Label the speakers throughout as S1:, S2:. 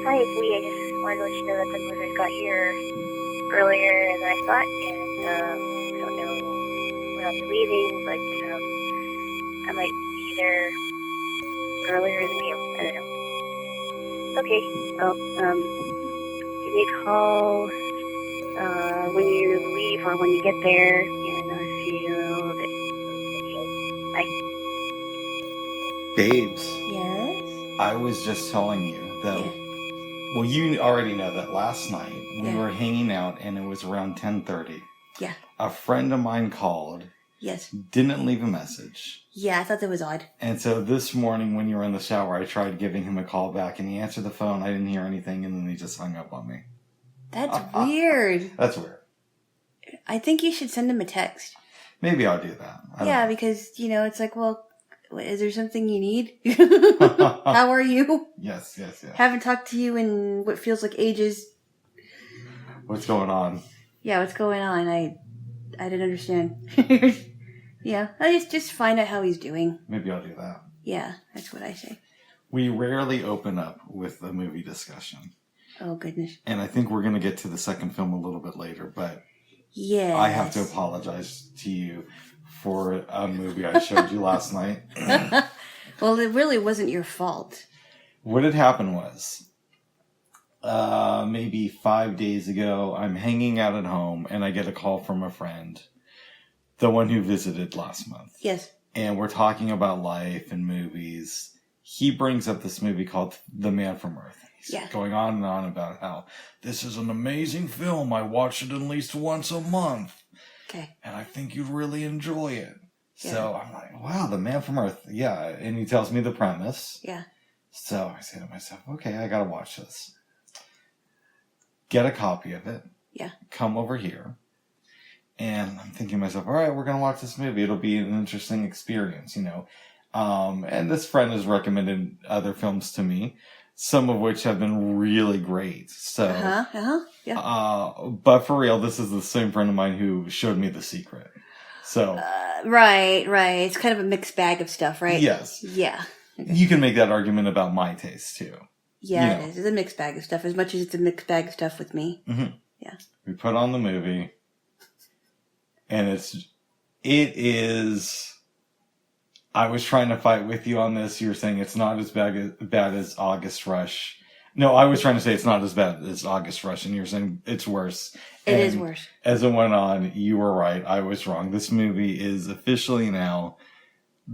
S1: Hi, it's me. I just wanted to let you know that the movers got here earlier than I thought, and I don't know when I'll be leaving, but I might be there earlier than you. I don't know. Okay, well, give me a call when you leave or when you get there, and I'll see you in a little bit. Okay, bye.
S2: Babes,
S3: Yes?
S2: I was just telling you that, well, you already know that last night we were hanging out and it was around 10:30.
S3: Yeah.
S2: A friend of mine called.
S3: Yes.
S2: Didn't leave a message.
S3: Yeah, I thought that was odd.
S2: And so this morning when you were in the shower, I tried giving him a call back and he answered the phone. I didn't hear anything and then he just hung up on me.
S3: That's weird.
S2: That's weird.
S3: I think you should send him a text.
S2: Maybe I'll do that.
S3: Yeah, because, it's like, well, is there something you need? How are you?
S2: Yes.
S3: Haven't talked to you in what feels like ages.
S2: What's going on?
S3: Yeah, what's going on? I didn't understand. Yeah, I just find out how he's doing.
S2: Maybe I'll do that.
S3: Yeah, that's what I say.
S2: We rarely open up with a movie discussion.
S3: Oh, goodness.
S2: And I think we're going to get to the second film a little bit later, but
S3: yeah,
S2: I have to apologize to you for a movie I showed you last night.
S3: Well, it really wasn't your fault.
S2: What had happened was, maybe 5 days ago, I'm hanging out at home and I get a call from a friend, the one who visited last month.
S3: Yes.
S2: And we're talking about life and movies. He brings up this movie called The Man from Earth. He's going on and on about how this is an amazing film. I watch it at least once a month.
S3: Okay.
S2: And I think you'd really enjoy it.
S3: Yeah.
S2: So I'm like, wow, The Man from Earth. Yeah. And he tells me the premise.
S3: Yeah.
S2: So I say to myself, okay, I got to watch this. Get a copy of it.
S3: Yeah.
S2: Come over here. And I'm thinking to myself, all right, we're going to watch this movie. It'll be an interesting experience, And this friend has recommended other films to me, some of which have been really great. So,
S3: yeah.
S2: But for real, this is the same friend of mine who showed me The Secret. So,
S3: right. It's kind of a mixed bag of stuff, right?
S2: Yes.
S3: Yeah. Okay.
S2: You can make that argument about my taste too.
S3: Yeah, it is. It's a mixed bag of stuff, as much as it's a mixed bag of stuff with me.
S2: Mm-hmm.
S3: Yeah.
S2: We put on the movie, and it is. I was trying to fight with you on this. You were saying it's not as bad as August Rush. No, I was trying to say it's not as bad as August Rush, and you're saying it's worse.
S3: It is worse.
S2: As it went on, you were right. I was wrong. This movie is officially now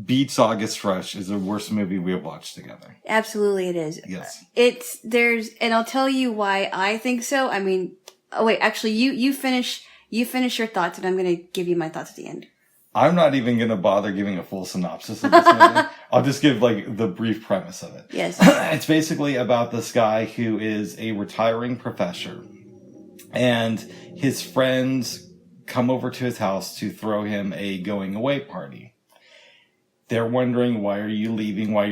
S2: beats August Rush is the worst movie we have watched together.
S3: Absolutely, it is.
S2: Yes.
S3: And I'll tell you why I think so. I mean, actually, you finish your thoughts, and I'm going to give you my thoughts at the end.
S2: I'm not even going to bother giving a full synopsis of this movie. I'll just give the brief premise of it.
S3: Yes.
S2: It's basically about this guy who is a retiring professor, and his friends come over to his house to throw him a going away party. They're wondering, why are you leaving? Why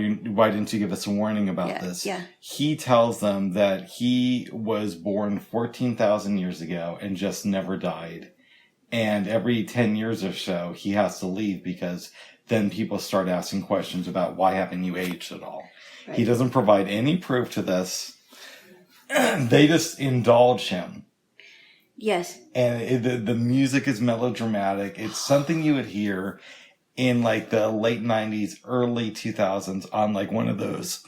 S2: didn't you give us a warning about this?
S3: Yeah.
S2: He tells them that he was born 14,000 years ago and just never died. And every 10 years or so, he has to leave because then people start asking questions about why haven't you aged at all? Right. He doesn't provide any proof to this. They just indulge him.
S3: Yes.
S2: And the music is melodramatic. It's something you would hear in the late 90s, early 2000s on one of those,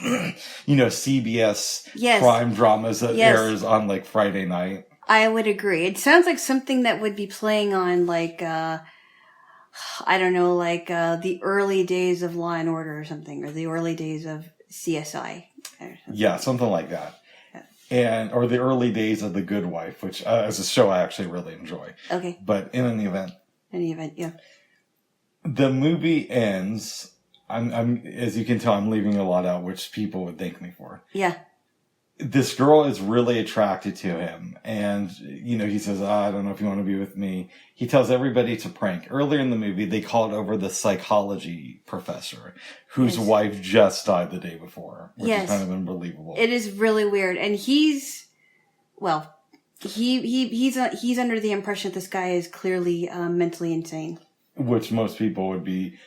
S2: CBS crime dramas that airs on Friday night.
S3: I would agree. It sounds like something that would be playing on I don't know, the early days of Law and Order or something, or the early days of CSI.
S2: Yeah, something like that. Or the early days of The Good Wife, which is a show I actually really enjoy.
S3: Okay.
S2: But in any event.
S3: Yeah.
S2: The movie ends. I'm as you can tell, I'm leaving a lot out, which people would thank me for.
S3: Yeah.
S2: This girl is really attracted to him, and he says, I don't know if you want to be with me. He tells everybody it's a prank. Earlier in the movie, they called over the psychology professor, whose wife just died the day before, which is kind of unbelievable.
S3: It is really weird, and he's under the impression that this guy is clearly mentally insane.
S2: Which most people would be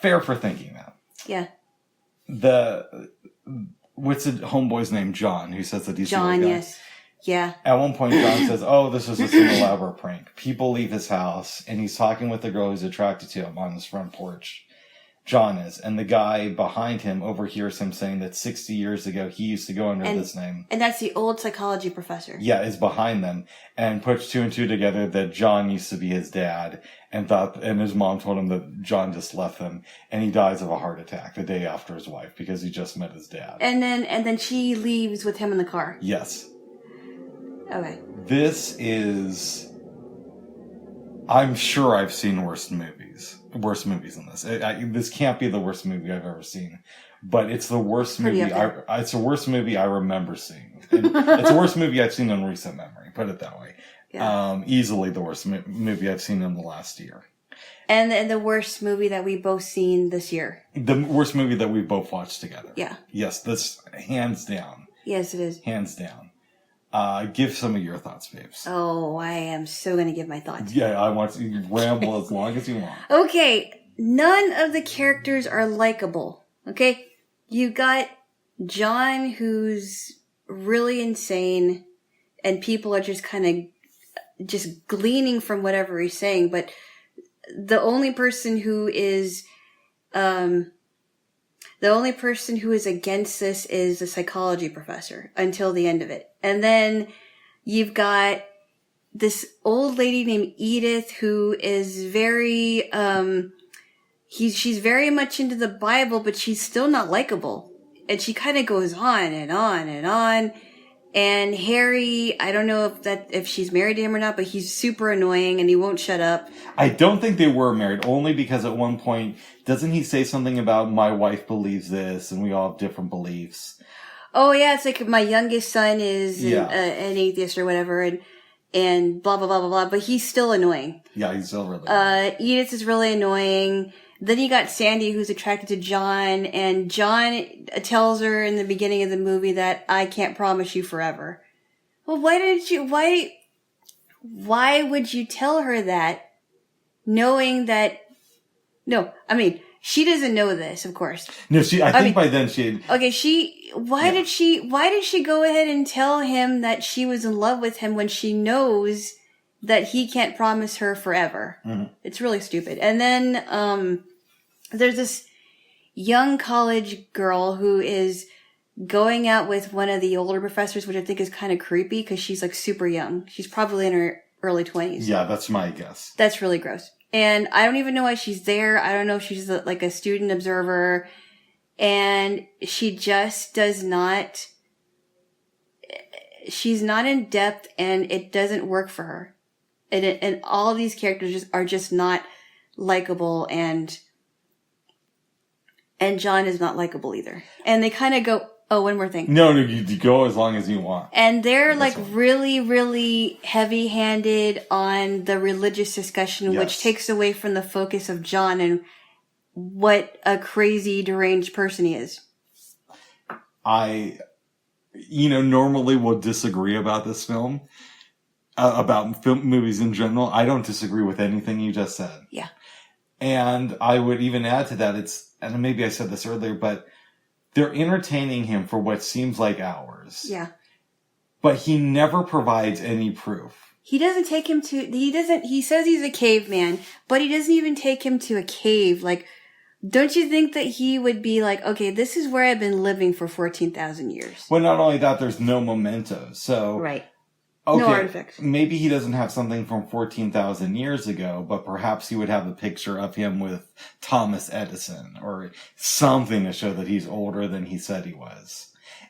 S2: fair for thinking that.
S3: Yeah.
S2: what's the homeboy's name? John, who says that he's
S3: John,
S2: the old guy.
S3: yes. Yeah.
S2: At one point, John says, "Oh, this was just an elaborate prank." People leave his house, and he's talking with the girl who's attracted to him on his front porch. John is. And the guy behind him overhears him saying that 60 years ago, he used to go under this name.
S3: And that's the old psychology professor.
S2: Yeah, is behind them. And puts two and two together that John used to be his dad. And his mom told him that John just left him. And he dies of a heart attack the day after his wife because he just met his dad.
S3: And then she leaves with him in the car.
S2: Yes.
S3: Okay.
S2: This is... I'm sure I've seen worse movies than this. This can't be the worst movie I've ever seen, but it's the worst movie. It's the worst movie I remember seeing. It's the worst movie I've seen in recent memory. Put it that way. Yeah. Easily the worst movie I've seen in the last year.
S3: And the worst movie that we both seen this year.
S2: The worst movie that we both watched together.
S3: Yeah.
S2: Yes, this hands down.
S3: Yes, it is.
S2: Hands down. Give some of your thoughts, babes.
S3: Oh, I am so going to give my thoughts.
S2: Yeah, I want you to ramble as long as you want.
S3: Okay, none of the characters are likable. Okay, you got John, who's really insane, and people are just kind of just gleaning from whatever he's saying. But the only person who is against this is the psychology professor until the end of it. And then you've got this old lady named Edith who is very, she's very much into the Bible, but she's still not likable. And she kind of goes on and on and on. And Harry, I don't know if she's married to him or not, but he's super annoying and he won't shut up.
S2: I don't think they were married, only because at one point, doesn't he say something about my wife believes this and we all have different beliefs? Oh
S3: yeah, it's like my youngest son is an atheist or whatever, and blah blah blah blah blah. But he's still annoying.
S2: Yeah, he's still really annoying.
S3: Edith is really annoying. Then you got Sandy, who's attracted to John, and John tells her in the beginning of the movie that I can't promise you forever. Well, why would you tell her that, knowing that? No, I mean, she doesn't know this, of course.
S2: No, I think by then she had...
S3: Okay, why did she go ahead and tell him that she was in love with him when she knows that he can't promise her forever? Mm-hmm. It's really stupid. And then, there's this young college girl who is going out with one of the older professors, which I think is kind of creepy because she's like super young. She's probably in her early 20s.
S2: Yeah, that's my guess.
S3: That's really gross. And I don't even know why she's there. I don't know if she's like a student observer. And she just does not, she's not in depth and it doesn't work for her. And all these characters are just not likable, and John is not likable either. And they kind of go, oh, one more thing.
S2: No, you go as long as you want.
S3: And they're really, really heavy-handed on the religious discussion, yes, which takes away from the focus of John and what a crazy, deranged person he is.
S2: I, normally will disagree about this film. About movies in general. I don't disagree with anything you just said.
S3: Yeah.
S2: And I would even add to that, and maybe I said this earlier, but they're entertaining him for what seems like hours.
S3: Yeah.
S2: But he never provides any proof.
S3: He says he's a caveman, but he doesn't even take him to a cave. Like, don't you think that he would be like, okay, this is where I've been living for 14,000 years?
S2: Well, not only that, there's no memento. So.
S3: Right.
S2: Okay,
S3: no artifacts.
S2: Maybe he doesn't have something from 14,000 years ago, but perhaps he would have a picture of him with Thomas Edison or something to show that he's older than he said he was.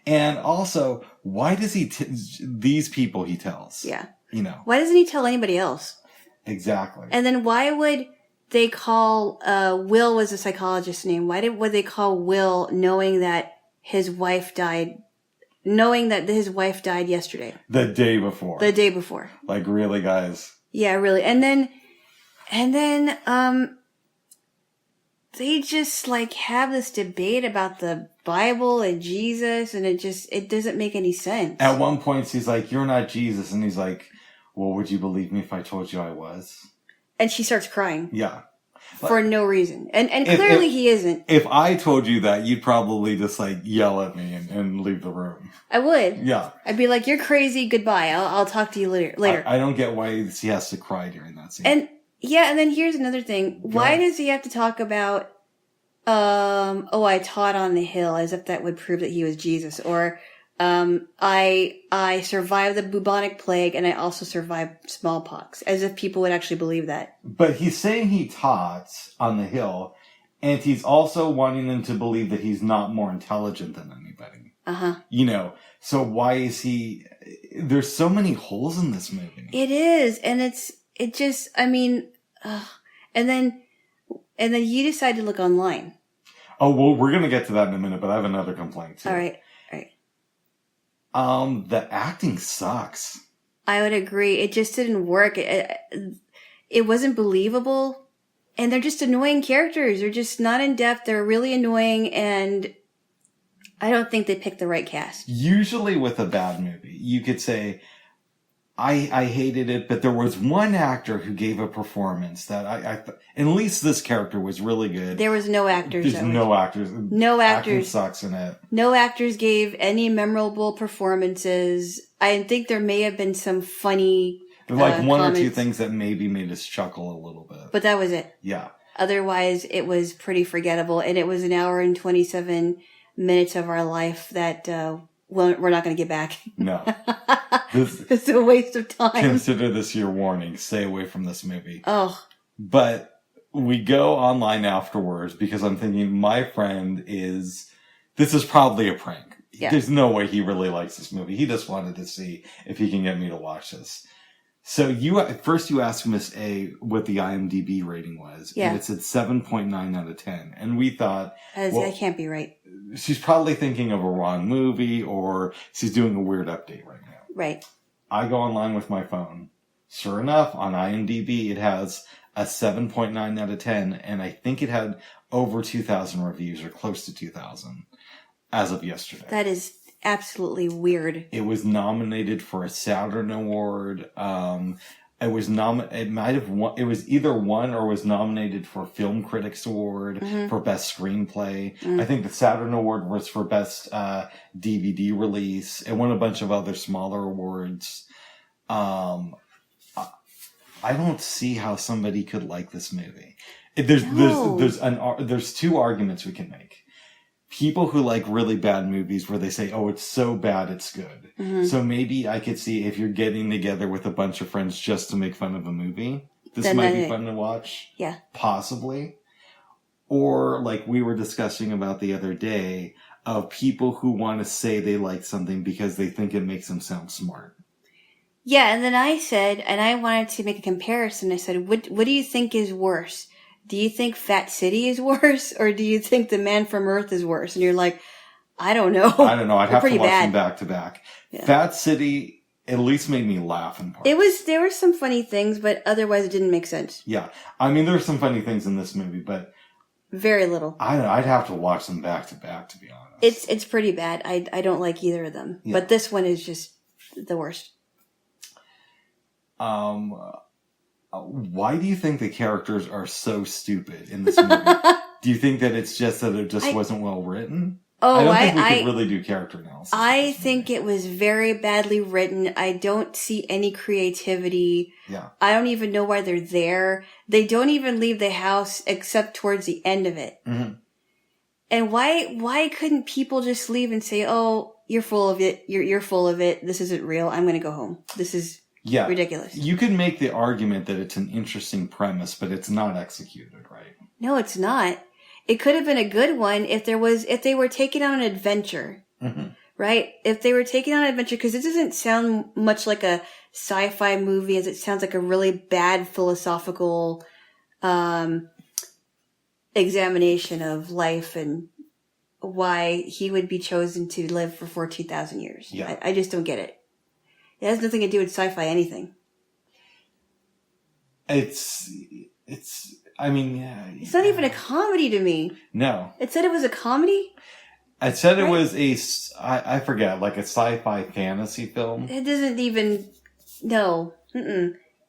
S2: And also, why does these people he tells?
S3: Yeah. Why doesn't he tell anybody else?
S2: Exactly.
S3: And then why would they call, Will was a psychologist's name. Why would they call Will knowing that his wife died? Knowing that his wife died yesterday.
S2: The day before.
S3: Like,
S2: really, guys?
S3: Yeah, really. And then, they just, have this debate about the Bible and Jesus, and it doesn't make any sense.
S2: At one point, she's like, you're not Jesus. And he's like, well, would you believe me if I told you I was?
S3: And she starts crying.
S2: Yeah.
S3: for no reason. And clearly he isn't.
S2: If I told you that, you'd probably just like yell at me and leave the room.
S3: I would.
S2: Yeah.
S3: I'd be like, "You're crazy. Goodbye. I'll talk to you later."
S2: I don't get why he has to cry during that scene.
S3: And then here's another thing. Why does he have to talk about, I taught on the hill, as if that would prove that he was Jesus, or I survived the bubonic plague and I also survived smallpox, as if people would actually believe that.
S2: But he's saying he taught on the hill, and he's also wanting them to believe that he's not more intelligent than anybody. You know, so why is he... There's so many holes in this movie.
S3: It is, and and then you decide to look online.
S2: Oh, well, we're going to get to that in a minute, but I have another complaint too.
S3: All right.
S2: The acting sucks.
S3: I would agree. It just didn't work. It wasn't believable. And they're just annoying characters. They're just not in depth. They're really annoying. And I don't think they picked the right cast.
S2: Usually with a bad movie, you could say, I hated it, but there was one actor who gave a performance that at least this character was really good.
S3: There was no actors.
S2: There's no actors.
S3: No actors.
S2: Acting sucks in it.
S3: No actors gave any memorable performances. I think there may have been some funny
S2: one
S3: comments,
S2: or two things that maybe made us chuckle a little bit.
S3: but that was it.
S2: Yeah.
S3: Otherwise, it was pretty forgettable, and it was an hour and 27 minutes of our life that we're not going to get back.
S2: No.
S3: It's a waste of time.
S2: Consider this your warning. Stay away from this movie.
S3: Oh.
S2: But we go online afterwards because I'm thinking my friend this is probably a prank.
S3: Yeah.
S2: There's no way he really likes this movie. He just wanted to see if he can get me to watch this. So you asked Miss A what the IMDb rating was.
S3: Yeah.
S2: And it said 7.9 out of 10. And we thought,
S3: That can't be right.
S2: She's probably thinking of a wrong movie, or she's doing a weird update right now.
S3: Right.
S2: I go online with my phone. Sure enough, on IMDb, it has a 7.9 out of 10, and I think it had over 2,000 reviews, or close to 2,000, as of yesterday.
S3: That is absolutely weird.
S2: It was nominated for a Saturn Award. It was it was either won or was nominated for Film Critics Award for Best Screenplay. I think the Saturn Award was for Best DVD Release. It won a bunch of other smaller awards. I don't see how somebody could like this movie. There's two arguments we can make. People who like really bad movies where they say, oh, it's so bad, it's good. Mm-hmm. So maybe I could see if you're getting together with a bunch of friends just to make fun of a movie, this might be fun to watch.
S3: Yeah.
S2: Possibly. Or like we were discussing about the other day, of people who want to say they like something because they think it makes them sound smart.
S3: Yeah, and then I said, and I wanted to make a comparison, I said, what do you think is worse? Do you think Fat City is worse, or do you think The Man from Earth is worse? And you're like, I don't know.
S2: I'd have to watch them back to back. Yeah. Fat City at least made me laugh in parts.
S3: There were some funny things, but otherwise it didn't make sense.
S2: Yeah. I mean, there were some funny things in this movie, but
S3: very little.
S2: I don't know. I'd have to watch them back to back, to be honest.
S3: It's pretty bad. I don't like either of them. Yeah. But this one is just the worst.
S2: Why do you think the characters are so stupid in this movie? Do you think that it's just that it just wasn't well written?
S3: Oh,
S2: I don't think we could really do character analysis.
S3: I think it was very badly written. I don't see any creativity.
S2: Yeah.
S3: I don't even know why they're there. They don't even leave the house except towards the end of it. Mm-hmm. And why couldn't people just leave and say, oh, you're full of it. You're full of it. This isn't real. I'm going to go home. This is ridiculous.
S2: You could make the argument that it's an interesting premise, but it's not executed right.
S3: No, it's not. It could have been a good one if they were taking on an adventure, right? If they were taking on an adventure, because it doesn't sound much like a sci-fi movie as it sounds like a really bad philosophical, examination of life and why he would be chosen to live for 14,000 years.
S2: Yeah.
S3: I just don't get it. It has nothing to do with sci-fi anything.
S2: It's not
S3: even a comedy to me.
S2: No.
S3: It said it was a comedy?
S2: It said it was I forget, like a sci-fi fantasy film.
S3: It doesn't even, no.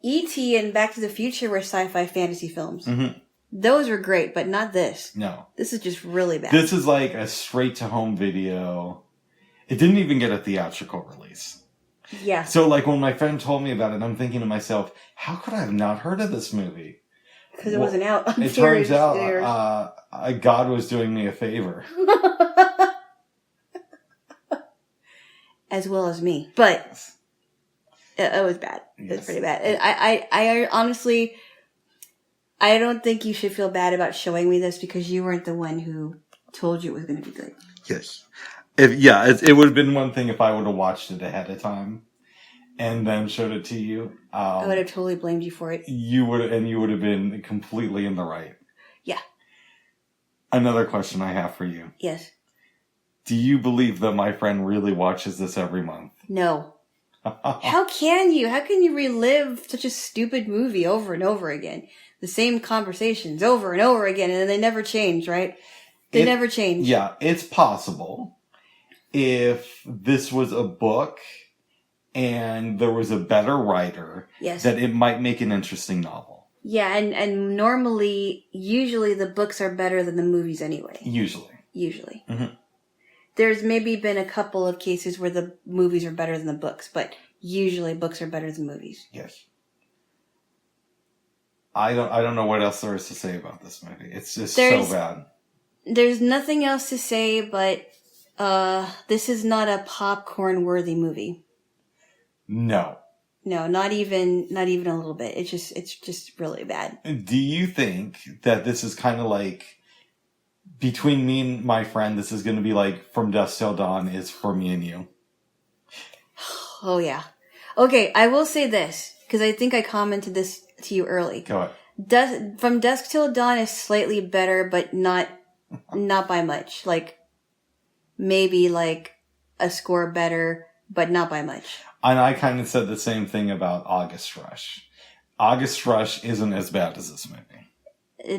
S3: E.T. and Back to the Future were sci-fi fantasy films.
S2: Mm-hmm.
S3: Those were great, but not this.
S2: No.
S3: This is just really bad.
S2: This is like a straight-to-home video. It didn't even get a theatrical release.
S3: Yeah.
S2: So, like, when my friend told me about it, I'm thinking to myself, how could I have not heard of this movie?
S3: Because it wasn't out.
S2: It turns out God was doing me a favor.
S3: As well as me. But it was bad. It was pretty bad. I honestly, I don't think you should feel bad about showing me this because you weren't the one who told you it was going to be good.
S2: Yes. It would have been one thing if I would have watched it ahead of time and then showed it to you.
S3: I would have totally blamed you for it.
S2: You would have been completely in the right.
S3: Yeah.
S2: Another question I have for you.
S3: Yes.
S2: Do you believe that my friend really watches this every month?
S3: No. How can you? How can you relive such a stupid movie over and over again? The same conversations over and over again, and they never change, right? They never change.
S2: Yeah, it's possible. If this was a book and there was a better writer,
S3: yes,
S2: that it might make an interesting novel.
S3: Yeah, and usually the books are better than the movies anyway. Usually. Mm-hmm. There's maybe been a couple of cases where the movies are better than the books, but usually books are better than movies.
S2: Yes. I don't know what else there is to say about this movie. It's just so bad. There's
S3: nothing else to say, but this is not a popcorn-worthy movie.
S2: No.
S3: No, not even a little bit. It's just really bad.
S2: Do you think that this is kind of like, between me and my friend, this is going to be like From Dusk Till Dawn is for me and you?
S3: Oh, yeah. Okay, I will say this, because I think I commented this to you early.
S2: Go ahead.
S3: From Dusk Till Dawn is slightly better, but not by much. Like, maybe like a score better, but not by much.
S2: And I kind of said the same thing about August Rush. August Rush isn't as bad as this movie.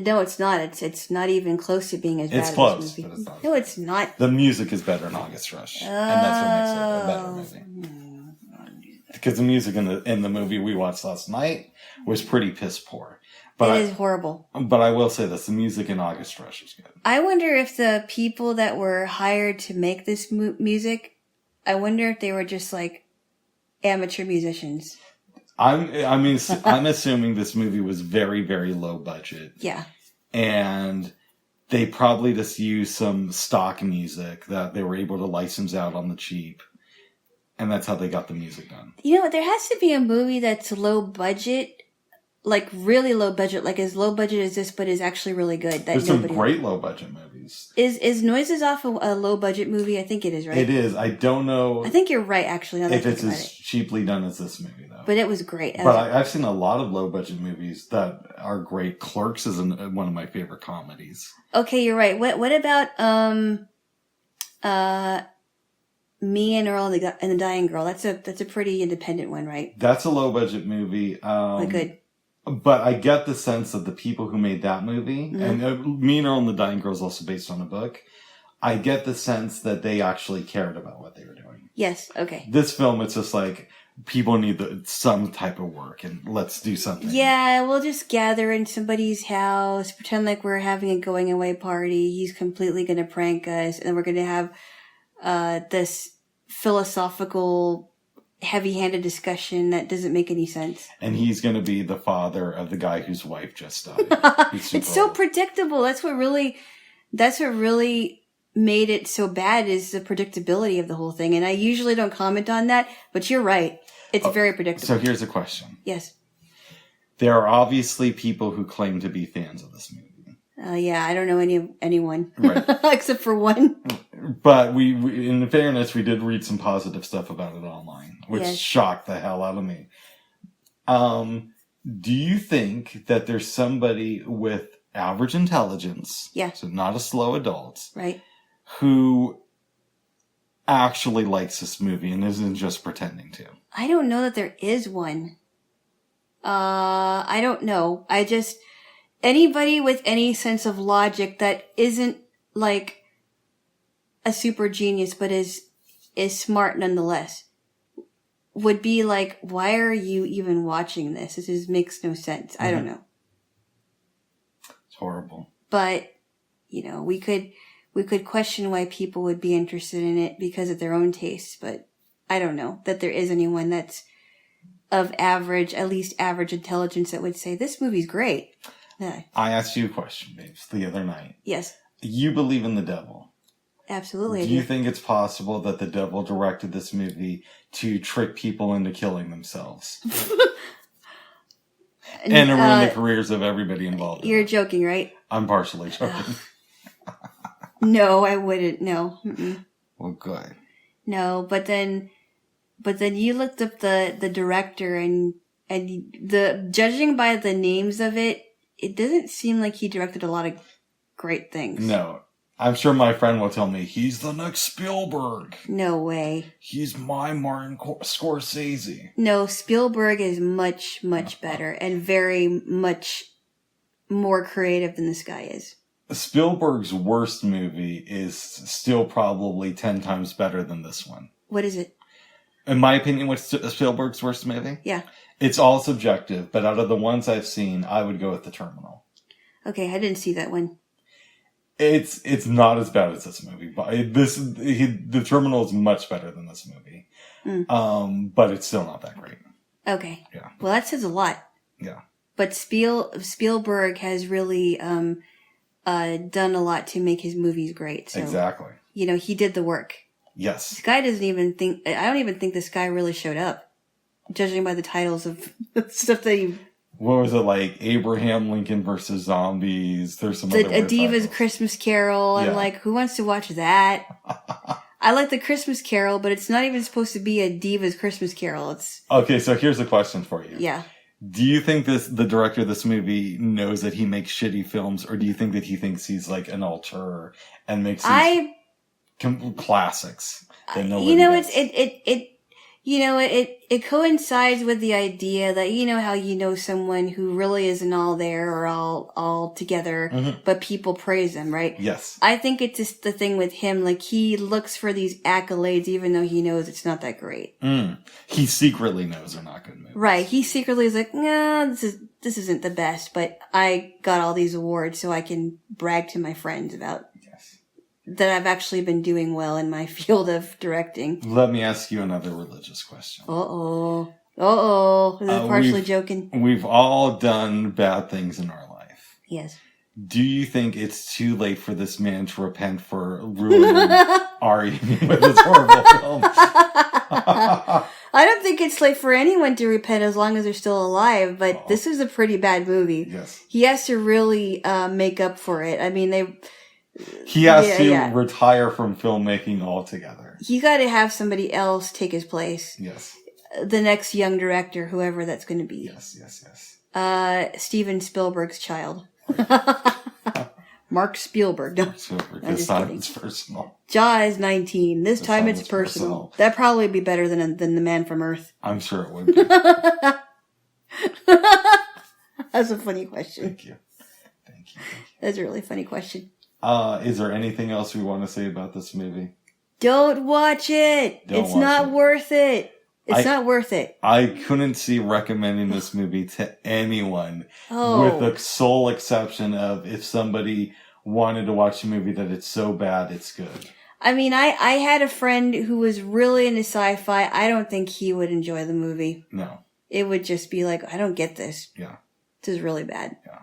S3: No, it's not. It's not even close to being as bad as
S2: close,
S3: this movie.
S2: but it's not.
S3: No, it's not.
S2: The music is better in August Rush. And that's what makes it a better movie. Because the music in the movie we watched last night was pretty piss poor. But
S3: it is horrible.
S2: But I will say this, the music in August Rush is good.
S3: I wonder if the people that were hired to make this music, I wonder if they were just like amateur musicians.
S2: I'm assuming this movie was very, very low budget.
S3: Yeah.
S2: And they probably just used some stock music that they were able to license out on the cheap. And that's how they got the music done.
S3: You know, there has to be a movie that's low budget, like really low budget, like as low budget as this, but is actually really good.
S2: There's some great low budget movies.
S3: Is Noises Off a low budget movie? I think it is, right?
S2: It is. I don't know.
S3: I think you're right, actually.
S2: If it's as cheaply done as this movie, though.
S3: But it was great.
S2: But I've seen a lot of low budget movies that are great. Clerks is one of my favorite comedies.
S3: Okay, you're right. What about Me and Earl and the Dying Girl? That's a pretty independent one, right?
S2: That's a low budget movie.
S3: Good.
S2: But I get the sense that the people who made that movie, mm-hmm. and Me and Earl and the Dying Girl is also based on a book, I get the sense that they actually cared about what they were doing.
S3: Yes, okay.
S2: This film, it's just like, people need some type of work, and let's do something.
S3: Yeah, we'll just gather in somebody's house, pretend like we're having a going away party. He's completely going to prank us, and then we're going to have this philosophical, heavy-handed discussion that doesn't make any sense.
S2: And he's going to be the father of the guy whose wife just died.
S3: It's so predictable. That's what really made it so bad, is the predictability of the whole thing. And I usually don't comment on that, but you're right. It's very predictable.
S2: So here's a question.
S3: Yes.
S2: There are obviously people who claim to be fans of this movie.
S3: Yeah, I don't know anyone.
S2: Right.
S3: Except for one.
S2: But we, in fairness, we did read some positive stuff about it online, which shocked the hell out of me. Do you think that there's somebody with average intelligence, so not a slow adult,
S3: right,
S2: who actually likes this movie and isn't just pretending to?
S3: I don't know that there is one. I don't know. Anybody with any sense of logic that isn't like a super genius, but is smart nonetheless, would be like, why are you even watching this? This makes no sense. Mm-hmm. I don't know.
S2: It's horrible.
S3: But, you know, we could question why people would be interested in it because of their own tastes, but I don't know that there is anyone that's of average, at least average intelligence that would say, this movie's great. Yeah.
S2: I asked you a question, babes, the other night.
S3: Yes.
S2: You believe in the devil.
S3: Absolutely.
S2: Do you think it's possible that the devil directed this movie to trick people into killing themselves? And ruin the careers of everybody involved.
S3: You're joking, right?
S2: I'm partially joking.
S3: No, I wouldn't. No. Mm-mm.
S2: Well, good.
S3: No, but then you looked up the director and the judging by the names of it, it doesn't seem like he directed a lot of great things.
S2: No. I'm sure my friend will tell me, he's the next Spielberg.
S3: No way.
S2: He's my Martin Scorsese.
S3: No, Spielberg is much, much better and very much more creative than this guy is.
S2: Spielberg's worst movie is still probably 10 times better than this one.
S3: What is it?
S2: In my opinion, what's Spielberg's worst movie?
S3: Yeah.
S2: It's all subjective, but out of the ones I've seen, I would go with The Terminal.
S3: Okay, I didn't see that one.
S2: It's not as bad as this movie, but The Terminal is much better than this movie. But it's still not that great.
S3: Okay.
S2: Yeah.
S3: Well, that says a lot.
S2: Yeah.
S3: But Spielberg has really done a lot to make his movies great. So,
S2: exactly.
S3: You know, he did the work.
S2: Yes.
S3: This guy doesn't even think, I don't even think this guy really showed up, judging by the titles of stuff that he...
S2: What was it, like Abraham Lincoln versus Zombies? There's some other
S3: A Diva's
S2: titles.
S3: Christmas Carol. I'm like, who wants to watch that? I like the Christmas Carol, but it's not even supposed to be a Diva's Christmas Carol. It's
S2: Okay, so here's a question for you.
S3: Yeah.
S2: Do you think the director of this movie knows that he makes shitty films, or do you think that he thinks he's like an auteur and makes these classics that nobody gets?
S3: It coincides with the idea that, you know how you know someone who really isn't all there or all together, but people praise him, right?
S2: Yes.
S3: I think it's just the thing with him, like he looks for these accolades even though he knows it's not that great.
S2: He secretly knows they're not good movies.
S3: Right. He secretly is like, nah, this isn't the best, but I got all these awards so I can brag to my friends about that I've actually been doing well in my field of directing.
S2: Let me ask you another religious question.
S3: Uh-oh. Is it partially joking?
S2: We've all done bad things in our life.
S3: Yes.
S2: Do you think it's too late for this man to repent for ruining our evening with his horrible film?
S3: I don't think it's late for anyone to repent as long as they're still alive, but this is a pretty bad movie.
S2: Yes.
S3: He has to really make up for it. I mean,
S2: he has to retire from filmmaking altogether.
S3: You got to have somebody else take his place.
S2: Yes.
S3: The next young director, whoever that's going to be.
S2: Yes.
S3: Steven Spielberg's child. Mark Spielberg. No,
S2: this time it's personal.
S3: Jaw is 19. This time it's personal. That'd probably be better than The Man from Earth.
S2: I'm sure it would be.
S3: That's a funny question.
S2: Thank you.
S3: That's a really funny question.
S2: Is there anything else we want to say about this movie?
S3: Don't watch it. It's not worth it. It's not worth it.
S2: I couldn't see recommending this movie to anyone with the sole exception of if somebody wanted to watch a movie that it's so bad it's good.
S3: I mean, I had a friend who was really into sci-fi. I don't think he would enjoy the movie.
S2: No.
S3: It would just be like, I don't get this.
S2: Yeah.
S3: This is really bad.
S2: Yeah.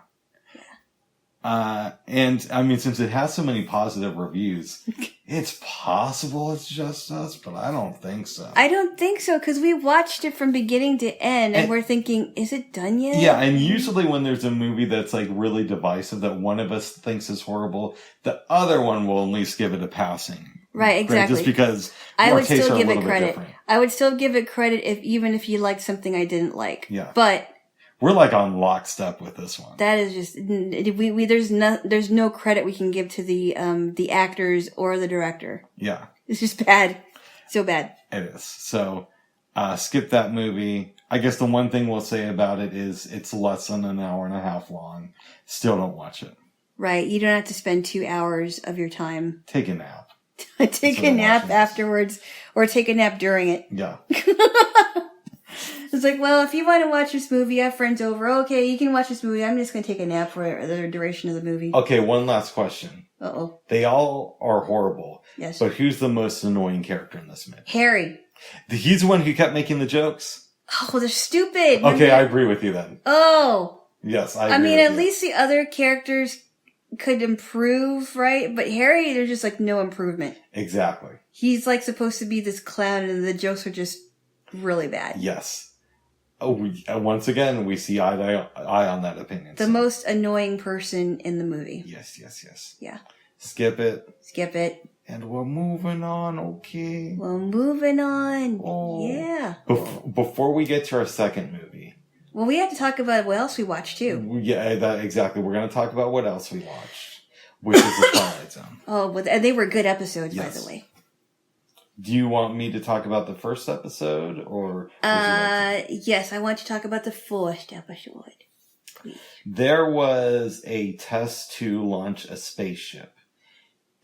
S2: And I mean, since it has so many positive reviews, it's possible it's just us, but I don't think so.
S3: I don't think so, because we watched it from beginning to end, and we're thinking, is it done yet?
S2: Yeah, and usually when there's a movie that's like really divisive that one of us thinks is horrible, the other one will at least give it a passing.
S3: Right, exactly.
S2: Just because
S3: I would
S2: tastes
S3: still
S2: are
S3: give
S2: a
S3: it
S2: little
S3: credit.
S2: bit different.
S3: I would still give it credit even if you liked something I didn't like.
S2: Yeah.
S3: But
S2: we're like on lockstep with this one.
S3: that is just there's no credit we can give to the actors or the director.
S2: Yeah.
S3: It's just bad. So bad.
S2: It is. So skip that movie. I guess the one thing we'll say about it is it's less than an hour and a half long. Still don't watch it.
S3: Right. You don't have to spend 2 hours of your time.
S2: Take a nap.
S3: Take a nap afterwards or take a nap during it.
S2: Yeah.
S3: It's like, well, if you want to watch this movie, I have friends over. Okay, you can watch this movie. I'm just going to take a nap for the duration of the movie.
S2: Okay, one last question.
S3: Uh-oh.
S2: They all are horrible.
S3: Yes.
S2: But who's the most annoying character in this movie?
S3: Harry.
S2: He's the one who kept making the jokes?
S3: Oh, they're stupid.
S2: Okay, I agree with you then.
S3: Oh.
S2: Yes, I agree
S3: I mean,
S2: with
S3: at
S2: you.
S3: least the other characters could improve, right? But Harry, there's just like no improvement.
S2: Exactly.
S3: He's like supposed to be this clown and the jokes are just really bad.
S2: Yes. Oh, once again, we see eye on that opinion.
S3: The most annoying person in the movie.
S2: Yes.
S3: Yeah.
S2: Skip it.
S3: Skip it.
S2: And we're moving on, okay?
S3: Well, moving on.
S2: Oh.
S3: Yeah.
S2: Before we get to our second movie.
S3: Well, we have to talk about what else we watched, too.
S2: Yeah, exactly. We're going to talk about what else we watched, which is The Twilight Zone.
S3: Oh, and they were good episodes,
S2: Yes.
S3: by the way.
S2: Do you want me to talk about the first episode, or...
S3: Yes, I want to talk about the first episode. Please.
S2: There was a test to launch a spaceship.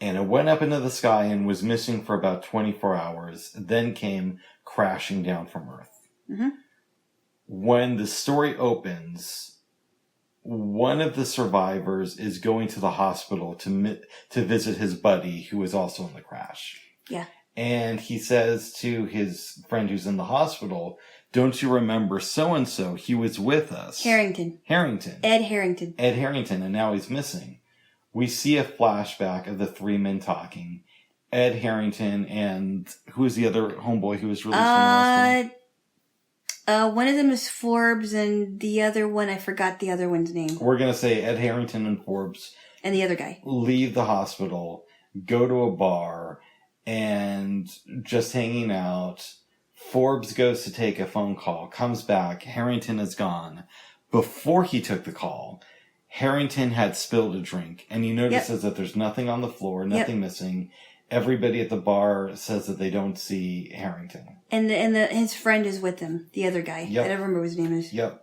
S2: And it went up into the sky and was missing for about 24 hours, then came crashing down from Earth.
S3: Mm-hmm.
S2: When the story opens, one of the survivors is going to the hospital to visit his buddy who was also in the crash.
S3: Yeah.
S2: And he says to his friend who's in the hospital, "Don't you remember so-and-so? He was with us."
S3: Harrington. Ed Harrington.
S2: And now he's missing. We see a flashback of the three men talking. Ed Harrington and who's the other homeboy who was released from the hospital?
S3: One of them is Forbes and the other one, I forgot the other one's name.
S2: We're going to say Ed Harrington and Forbes.
S3: And the other guy.
S2: Leave the hospital, go to a bar, and just hanging out. Forbes goes to take a phone call, comes back, Harrington is gone. Before he took the call, Harrington had spilled a drink, and he notices that there's nothing on the floor, nothing missing. Everybody at the bar says that they don't see Harrington.
S3: And his friend is with him, the other guy.
S2: Yep.
S3: I don't remember what his name is.
S2: Yep.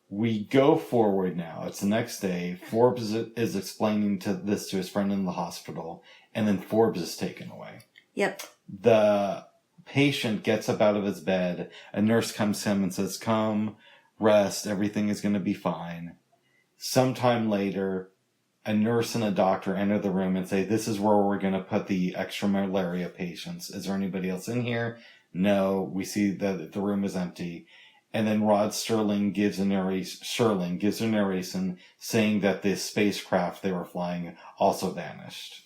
S2: We go forward now. It's the next day. Forbes is explaining this to his friend in the hospital, and then Forbes is taken away.
S3: Yep.
S2: The patient gets up out of his bed. A nurse comes to him and says, "Come, rest. Everything is going to be fine." Sometime later, a nurse and a doctor enter the room and say, "This is where we're going to put the extra malaria patients. Is there anybody else in here?" No, we see that the room is empty. And then Rod Serling gives a narration saying that the spacecraft they were flying also vanished.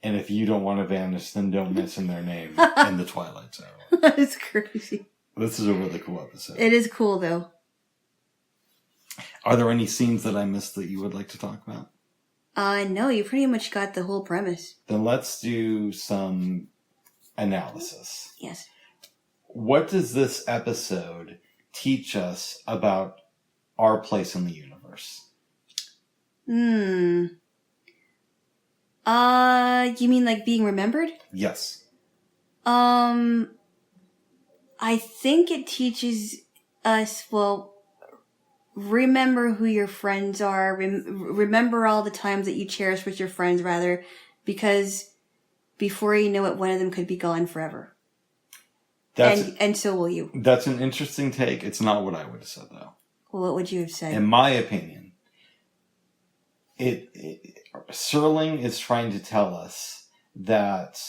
S2: And if you don't want to vanish, then don't mention their name in the Twilight Zone.
S3: That's crazy.
S2: This is a really cool episode.
S3: It is cool, though.
S2: Are there any scenes that I missed that you would like to talk about?
S3: No, you pretty much got the whole premise.
S2: Then let's do some analysis.
S3: Yes.
S2: What does this episode teach us about our place in the universe?
S3: You mean like being remembered?
S2: Yes.
S3: I think it teaches us, well, remember who your friends are. Remember all the times that you cherish with your friends, rather, because before you know it, one of them could be gone forever. And so will you.
S2: That's an interesting take. It's not what I would have said, though.
S3: Well, what would you have said?
S2: In my opinion, Serling is trying to tell us that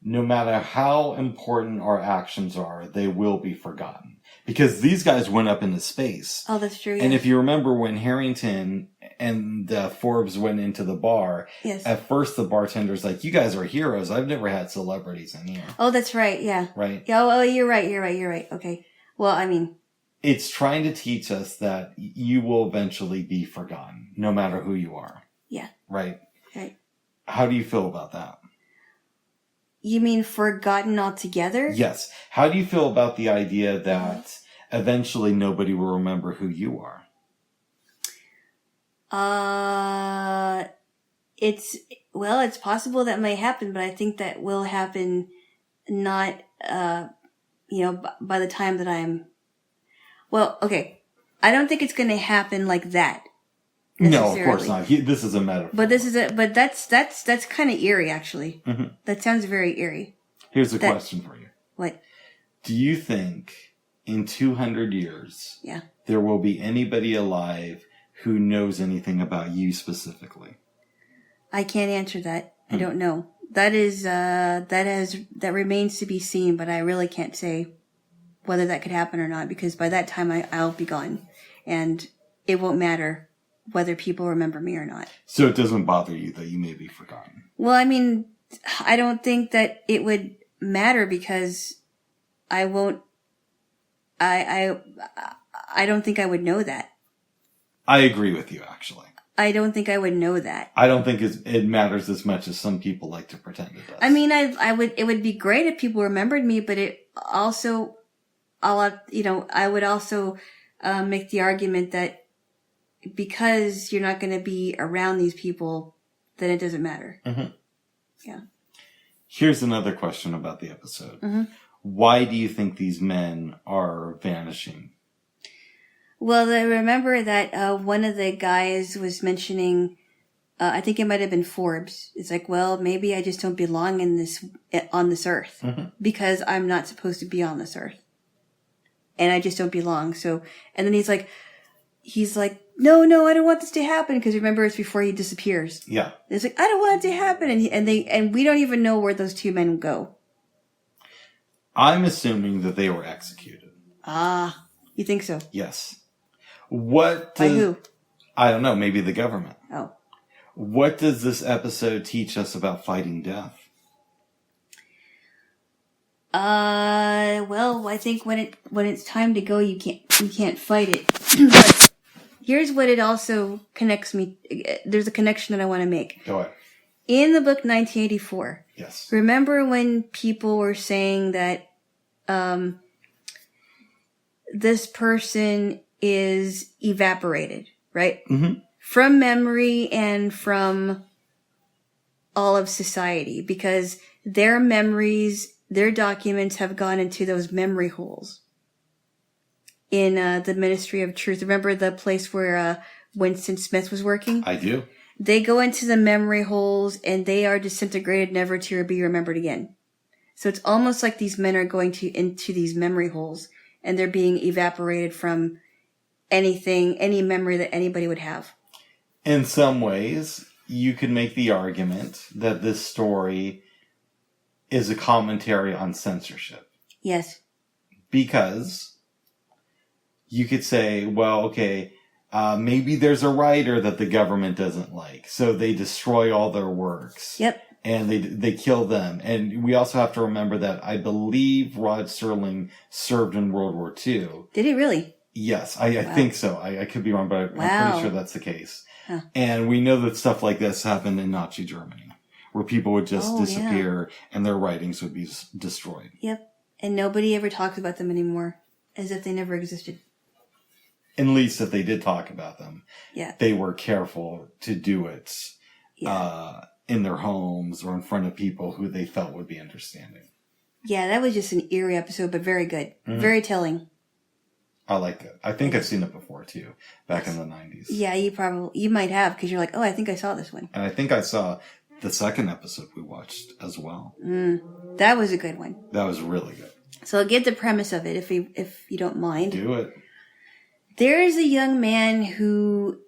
S2: no matter how important our actions are, they will be forgotten. Because these guys went up into space.
S3: Oh, that's true.
S2: And if you remember when Harrington and Forbes went into the bar, at first the bartender's like, "You guys are heroes. I've never had celebrities in here."
S3: Oh, that's right. Yeah.
S2: Right?
S3: Yeah, oh, you're right. Okay. Well, I mean,
S2: it's trying to teach us that you will eventually be forgotten, no matter who you are.
S3: Yeah.
S2: Right?
S3: Right.
S2: How do you feel about that?
S3: You mean forgotten altogether?
S2: Yes. How do you feel about the idea that eventually nobody will remember who you are?
S3: It's possible that may happen, but I think that will happen not, by the time that I'm, well, okay. I don't think it's going to happen like that.
S2: No, of course not. This is a metaphor.
S3: But that's kind of eerie, actually. Mm-hmm. That sounds very eerie.
S2: Here's a question for you.
S3: What?
S2: Do you think in 200 years,
S3: Yeah.
S2: there will be anybody alive who knows anything about you specifically?
S3: I can't answer that. I don't know. That remains to be seen, but I really can't say whether that could happen or not, because by that time I'll be gone, and it won't matter whether people remember me or not.
S2: So it doesn't bother you that you may be forgotten?
S3: Well, I mean, I don't think that it would matter, because I won't. I don't think I would know that.
S2: I agree with you, actually.
S3: I don't think I would know that.
S2: I don't think it matters as much as some people like to pretend it does.
S3: I mean, I would. It would be great if people remembered me, but it also, I would also make the argument that because you're not going to be around these people, then it doesn't matter.
S2: Mm-hmm.
S3: Yeah.
S2: Here's another question about the episode.
S3: Mm-hmm.
S2: Why do you think these men are vanishing?
S3: Well, I remember that one of the guys was mentioning, I think it might have been Forbes. It's like, well, maybe I just don't belong on this earth, because I'm not supposed to be on this earth, and I just don't belong. So, and then he's like, no, I don't want this to happen, because remember, it's before he disappears.
S2: Yeah.
S3: It's like, I don't want it to happen, and we don't even know where those two men go.
S2: I'm assuming that they were executed.
S3: Ah, you think so?
S2: Yes. What
S3: By who?
S2: I don't know. Maybe the government.
S3: Oh.
S2: What does this episode teach us about fighting death?
S3: Well, I think when it's time to go, you can't fight it. But here's what it also connects me. There's a connection that I want to make.
S2: Go ahead.
S3: In the book 1984.
S2: Yes.
S3: Remember when people were saying that, this person is evaporated, right?
S2: Mm-hmm.
S3: From memory and from all of society, because their memories, their documents have gone into those memory holes in the Ministry of Truth. Remember the place where Winston Smith was working?
S2: I do.
S3: They go into the memory holes and they are disintegrated, never to be remembered again. So it's almost like these men are going into these memory holes, and they're being evaporated from any memory that anybody would have.
S2: In some ways, you could make the argument that this story is a commentary on censorship.
S3: Yes.
S2: Because you could say, well, okay, maybe there's a writer that the government doesn't like, so they destroy all their works.
S3: Yep.
S2: And they kill them. And we also have to remember that I believe Rod Serling served in World War II.
S3: Did he really?
S2: Yes, I think so. I could be wrong, but I'm pretty sure that's the case.
S3: Huh.
S2: And we know that stuff like this happened in Nazi Germany, where people would just disappear and their writings would be destroyed.
S3: Yep. And nobody ever talks about them anymore, as if they never existed.
S2: At least if they did talk about them, they were careful to do it in their homes or in front of people who they felt would be understanding. Yeah,
S3: that was just an eerie episode, but very good. Mm-hmm. Very telling.
S2: I liked it. I think I've seen it before, too, back in the 90s.
S3: Yeah, you might have, because you're like, oh, I think I saw this one.
S2: And I think I saw the second episode we watched as well.
S3: That was a good one.
S2: That was really good.
S3: So I'll get the premise of it, if you don't mind.
S2: Do it.
S3: There is a young man who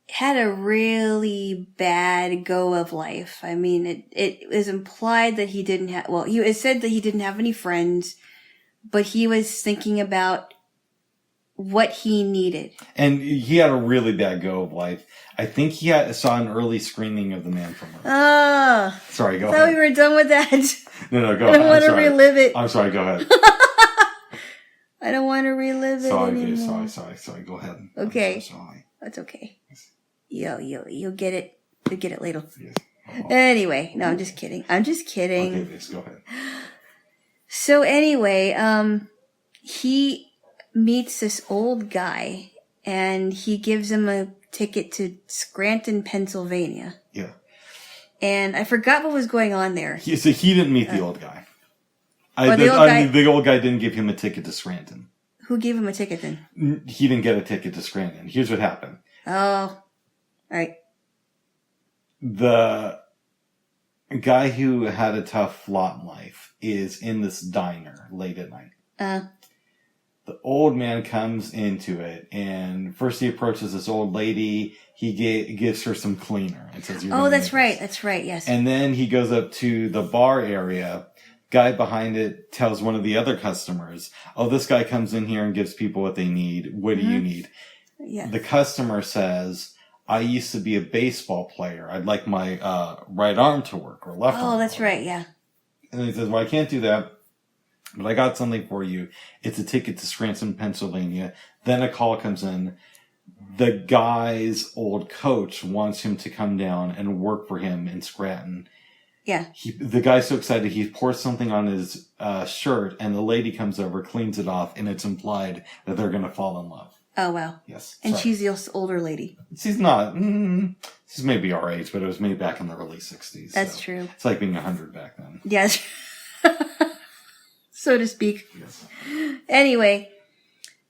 S3: had a really bad go of life. I mean, it was implied that he didn't have, well, it said that he didn't have any friends, but he was thinking about what he needed.
S2: And he had a really bad go of life. I think he saw an early screening of The Man from Earth.
S3: Oh.
S2: Sorry, go
S3: ahead.
S2: I
S3: thought we were done with that.
S2: No, go ahead.
S3: I don't want to relive it.
S2: I'm sorry, go ahead.
S3: I don't want to relive it anymore.
S2: Sorry, go ahead.
S3: Okay.
S2: I'm so sorry.
S3: That's okay. You'll get it. You'll get it later.
S2: Yes.
S3: Anyway, no, I'm just kidding.
S2: Okay, please, go ahead.
S3: So anyway, he meets this old guy, and he gives him a ticket to Scranton, Pennsylvania.
S2: Yeah.
S3: And I forgot what was going on there.
S2: He didn't meet the old guy. The old guy didn't give him a ticket to Scranton.
S3: Who gave him a ticket then?
S2: He didn't get a ticket to Scranton. Here's what happened.
S3: Oh, all right.
S2: The guy who had a tough lot in life is in this diner late at night. The old man comes into it, and first he approaches this old lady. He gives her some cleaner and says, "You're
S3: Oh,
S2: gonna
S3: that's
S2: need
S3: right.
S2: this."
S3: That's right. Yes.
S2: And then he goes up to the bar area. Guy behind it tells one of the other customers, "Oh, this guy comes in here and gives people what they need. What do you need?"
S3: Yeah.
S2: The customer says, "I used to be a baseball player. I'd like my right arm to work or left arm."
S3: Oh, that's
S2: to work."
S3: right. Yeah.
S2: And he says, "Well, I can't do that, but I got something for you. It's a ticket to Scranton, Pennsylvania." Then a call comes in. The guy's old coach wants him to come down and work for him in Scranton.
S3: Yeah.
S2: The guy's so excited, he pours something on his shirt, and the lady comes over, cleans it off, and it's implied that they're going to fall in love.
S3: Oh, wow.
S2: Yes.
S3: And
S2: sorry.
S3: she's the older lady.
S2: She's not. She's maybe our age, but it was made back in the early 60s.
S3: That's
S2: so
S3: true.
S2: It's like being 100 back then.
S3: Yes. So to speak.
S2: Yes.
S3: Anyway,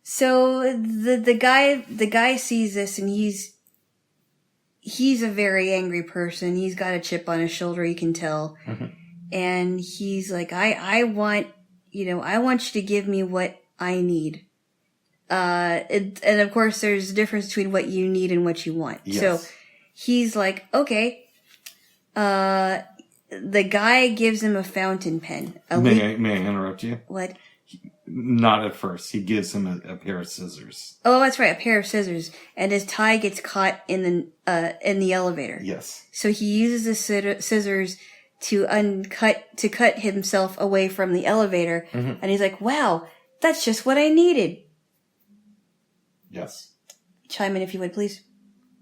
S3: so the guy sees this, and he's a very angry person. He's got a chip on his shoulder, you can tell.
S2: Mm-hmm.
S3: And he's like, I want you to give me what I need. And of course there's a difference between what you need and what you want.
S2: Yes.
S3: So he's like, okay. The guy gives him a fountain pen.
S2: May I interrupt you?
S3: What?
S2: Not at first. He gives him a pair of scissors.
S3: Oh, that's right, a pair of scissors, and his tie gets caught in the elevator.
S2: Yes.
S3: So he uses the scissors to cut himself away from the elevator, and he's like, "Wow, that's just what I needed."
S2: Yes.
S3: Chime in if you would, please.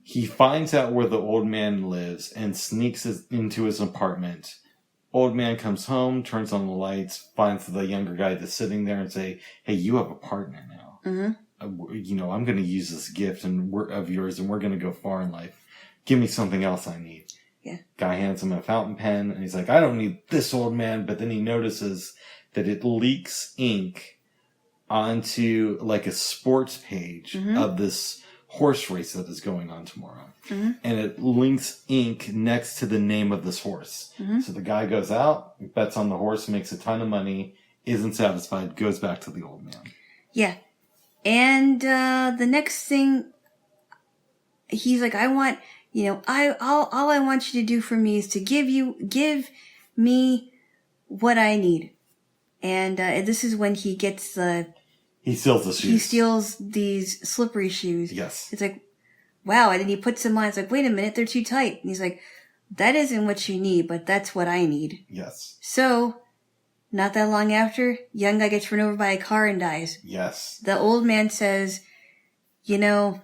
S2: He finds out where the old man lives and sneaks into his apartment. Old man comes home, turns on the lights, finds the younger guy that's sitting there and say, "Hey, you have a partner now.
S3: Mm-hmm.
S2: I'm going to use this gift of yours, and we're going to go far in life. Give me something else I need."
S3: Yeah.
S2: Guy hands him a fountain pen, and he's like, "I don't need this, old man." But then he notices that it leaks ink onto like a sports page of this horse race that is going on tomorrow. Mm-hmm. And it links ink next to the name of this horse. Mm-hmm. So the guy goes out, bets on the horse, makes a ton of money, isn't satisfied, goes back to the old man.
S3: Yeah. And the next thing, he's like, all I want you to do for me is to give me what I need. And this is when he gets
S2: he steals the shoes.
S3: He steals these slippery shoes.
S2: Yes.
S3: It's like, wow. And then he puts them on. It's like, wait a minute, they're too tight. And he's like, that isn't what you need, but that's what I need.
S2: Yes.
S3: So, not that long after, young guy gets run over by a car and dies.
S2: Yes.
S3: The old man says, I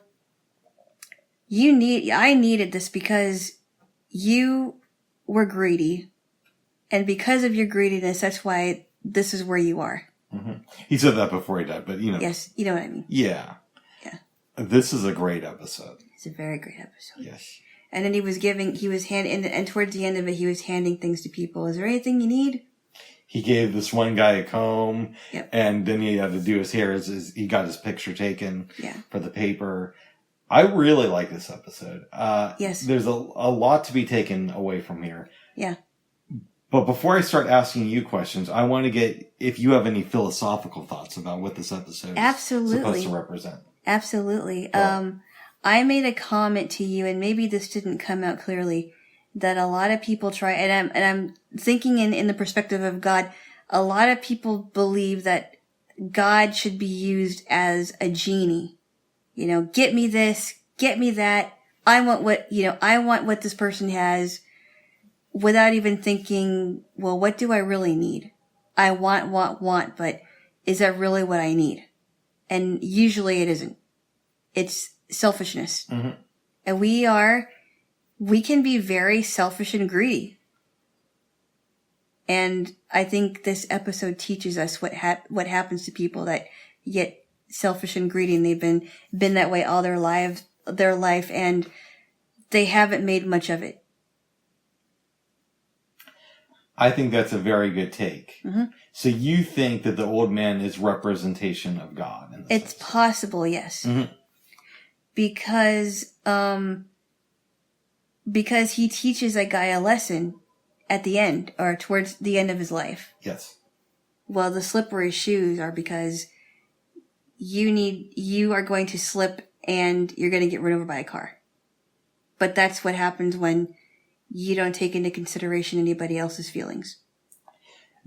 S3: needed this because you were greedy. And because of your greediness, that's why this is where you are.
S2: Mm-hmm. He said that before he died, but
S3: Yes, you know what I mean.
S2: Yeah.
S3: Yeah.
S2: This is a great episode.
S3: It's a very great episode.
S2: Yes.
S3: And then and towards the end of it, he was handing things to people. Is there anything you need?
S2: He gave this one guy a comb,
S3: yep.
S2: And then he had to do his hair. He got his picture taken for the paper. I really like this episode.
S3: Yes.
S2: There's a lot to be taken away from here.
S3: Yeah.
S2: But before I start asking you questions, I want to get if you have any philosophical thoughts about what this episode is supposed to represent.
S3: Absolutely. I made a comment to you, and maybe this didn't come out clearly, that a lot of people try, and I'm thinking in the perspective of God, a lot of people believe that God should be used as a genie. Get me this, get me that. I want what this person has, without even thinking, well, what do I really need? I want, but is that really what I need? And usually it isn't. It's selfishness. Mm-hmm. And we can be very selfish and greedy. And I think this episode teaches us what happens to people that get selfish and greedy, and they've been that way all their life, and they haven't made much of it.
S2: I think that's a very good take. Mm-hmm. So you think that the old man is representation of God?
S3: It's possible, yes. Mm-hmm. Because he teaches a guy a lesson at the end, or towards the end of his life.
S2: Yes.
S3: Well, the slippery shoes are because you are going to slip and you're going to get run over by a car. But that's what happens when you don't take into consideration anybody else's feelings.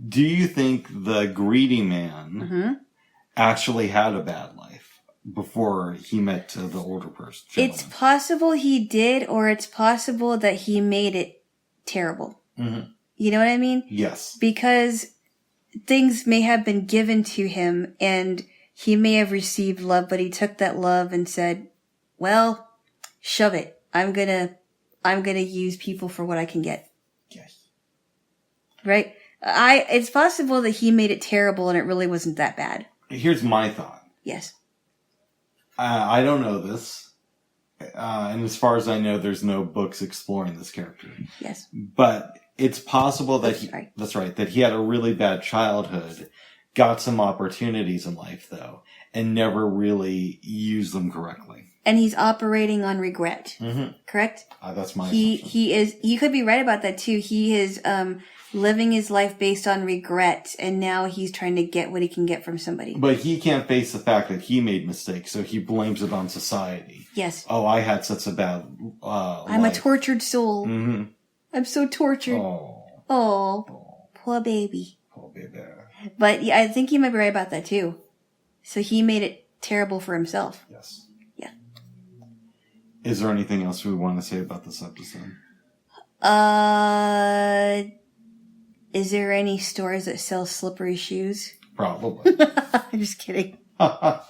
S2: Do you think the greedy man actually had a bad life before he met the older person?
S3: It's possible he did, or it's possible that he made it terrible. Mm-hmm. You know what I mean?
S2: Yes.
S3: Because things may have been given to him and he may have received love, but he took that love and said, well, shove it. I'm gonna use people for what I can get.
S2: Yes.
S3: Right? It's possible that he made it terrible and it really wasn't that bad.
S2: Here's my thought.
S3: Yes.
S2: I don't know this. And as far as I know, there's no books exploring this character.
S3: Yes.
S2: But it's possible that that he had a really bad childhood, got some opportunities in life though, and never really used them correctly.
S3: And he's operating on regret. Mm-hmm. Correct?
S2: That's my assumption.
S3: You could be right about that too. He is living his life based on regret, and now he's trying to get what he can get from somebody.
S2: But he can't face the fact that he made mistakes, so he blames it on society.
S3: Yes.
S2: Oh, I had such a bad
S3: I'm
S2: life.
S3: a tortured soul.
S2: Mm-hmm.
S3: I'm so tortured. Oh, poor baby.
S2: Poor baby.
S3: But yeah, I think you might be right about that too. So he made it terrible for himself.
S2: Yes.
S3: Yeah.
S2: Is there anything else we want to say about this episode?
S3: Is there any stores that sell slippery shoes?
S2: Probably.
S3: I'm just kidding. But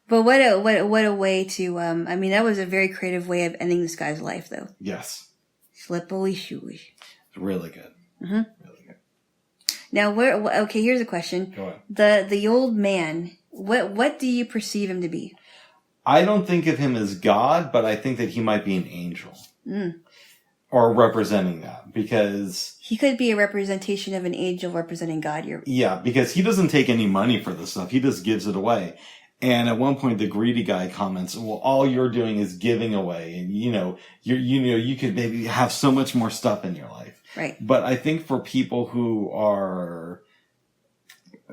S3: what a way to I mean, that was a very creative way of ending this guy's life though.
S2: Yes.
S3: Slippery shoes.
S2: Really good.
S3: Mm-hmm.
S2: Really good.
S3: Now okay, here's a question.
S2: Go ahead.
S3: The old man, what do you perceive him to be?
S2: I don't think of him as God, but I think that he might be an angel. Or representing that, because
S3: he could be a representation of an angel representing God.
S2: Because he doesn't take any money for this stuff. He just gives it away. And at one point, the greedy guy comments, well, all you're doing is giving away. And, you could maybe have so much more stuff in your life.
S3: Right.
S2: But I think for people who are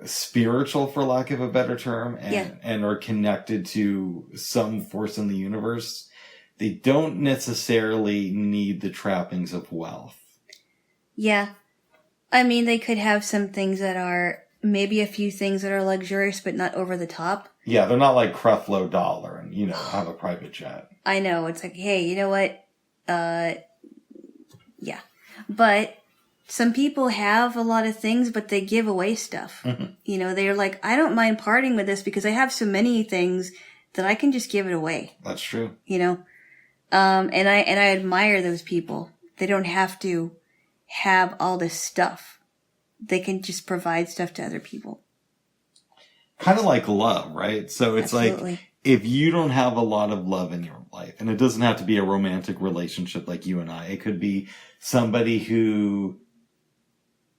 S2: spiritual, for lack of a better term, and are connected to some force in the universe, they don't necessarily need the trappings of wealth. Yeah.
S3: I mean, they could have some things that are, maybe a few things that are luxurious, but not over the top.
S2: Yeah, they're not like Creflo Dollar and, have a private jet.
S3: I know. It's like, hey, you know what? Yeah. But some people have a lot of things, but they give away stuff. Mm-hmm. They're like, I don't mind parting with this because I have so many things that I can just give it away.
S2: That's true.
S3: And I admire those people. They don't have to have all this stuff. They can just provide stuff to other people.
S2: Kind of like love, right? So it's
S3: Absolutely.
S2: Like, if you don't have a lot of love in your life, and it doesn't have to be a romantic relationship like you and I, it could be somebody who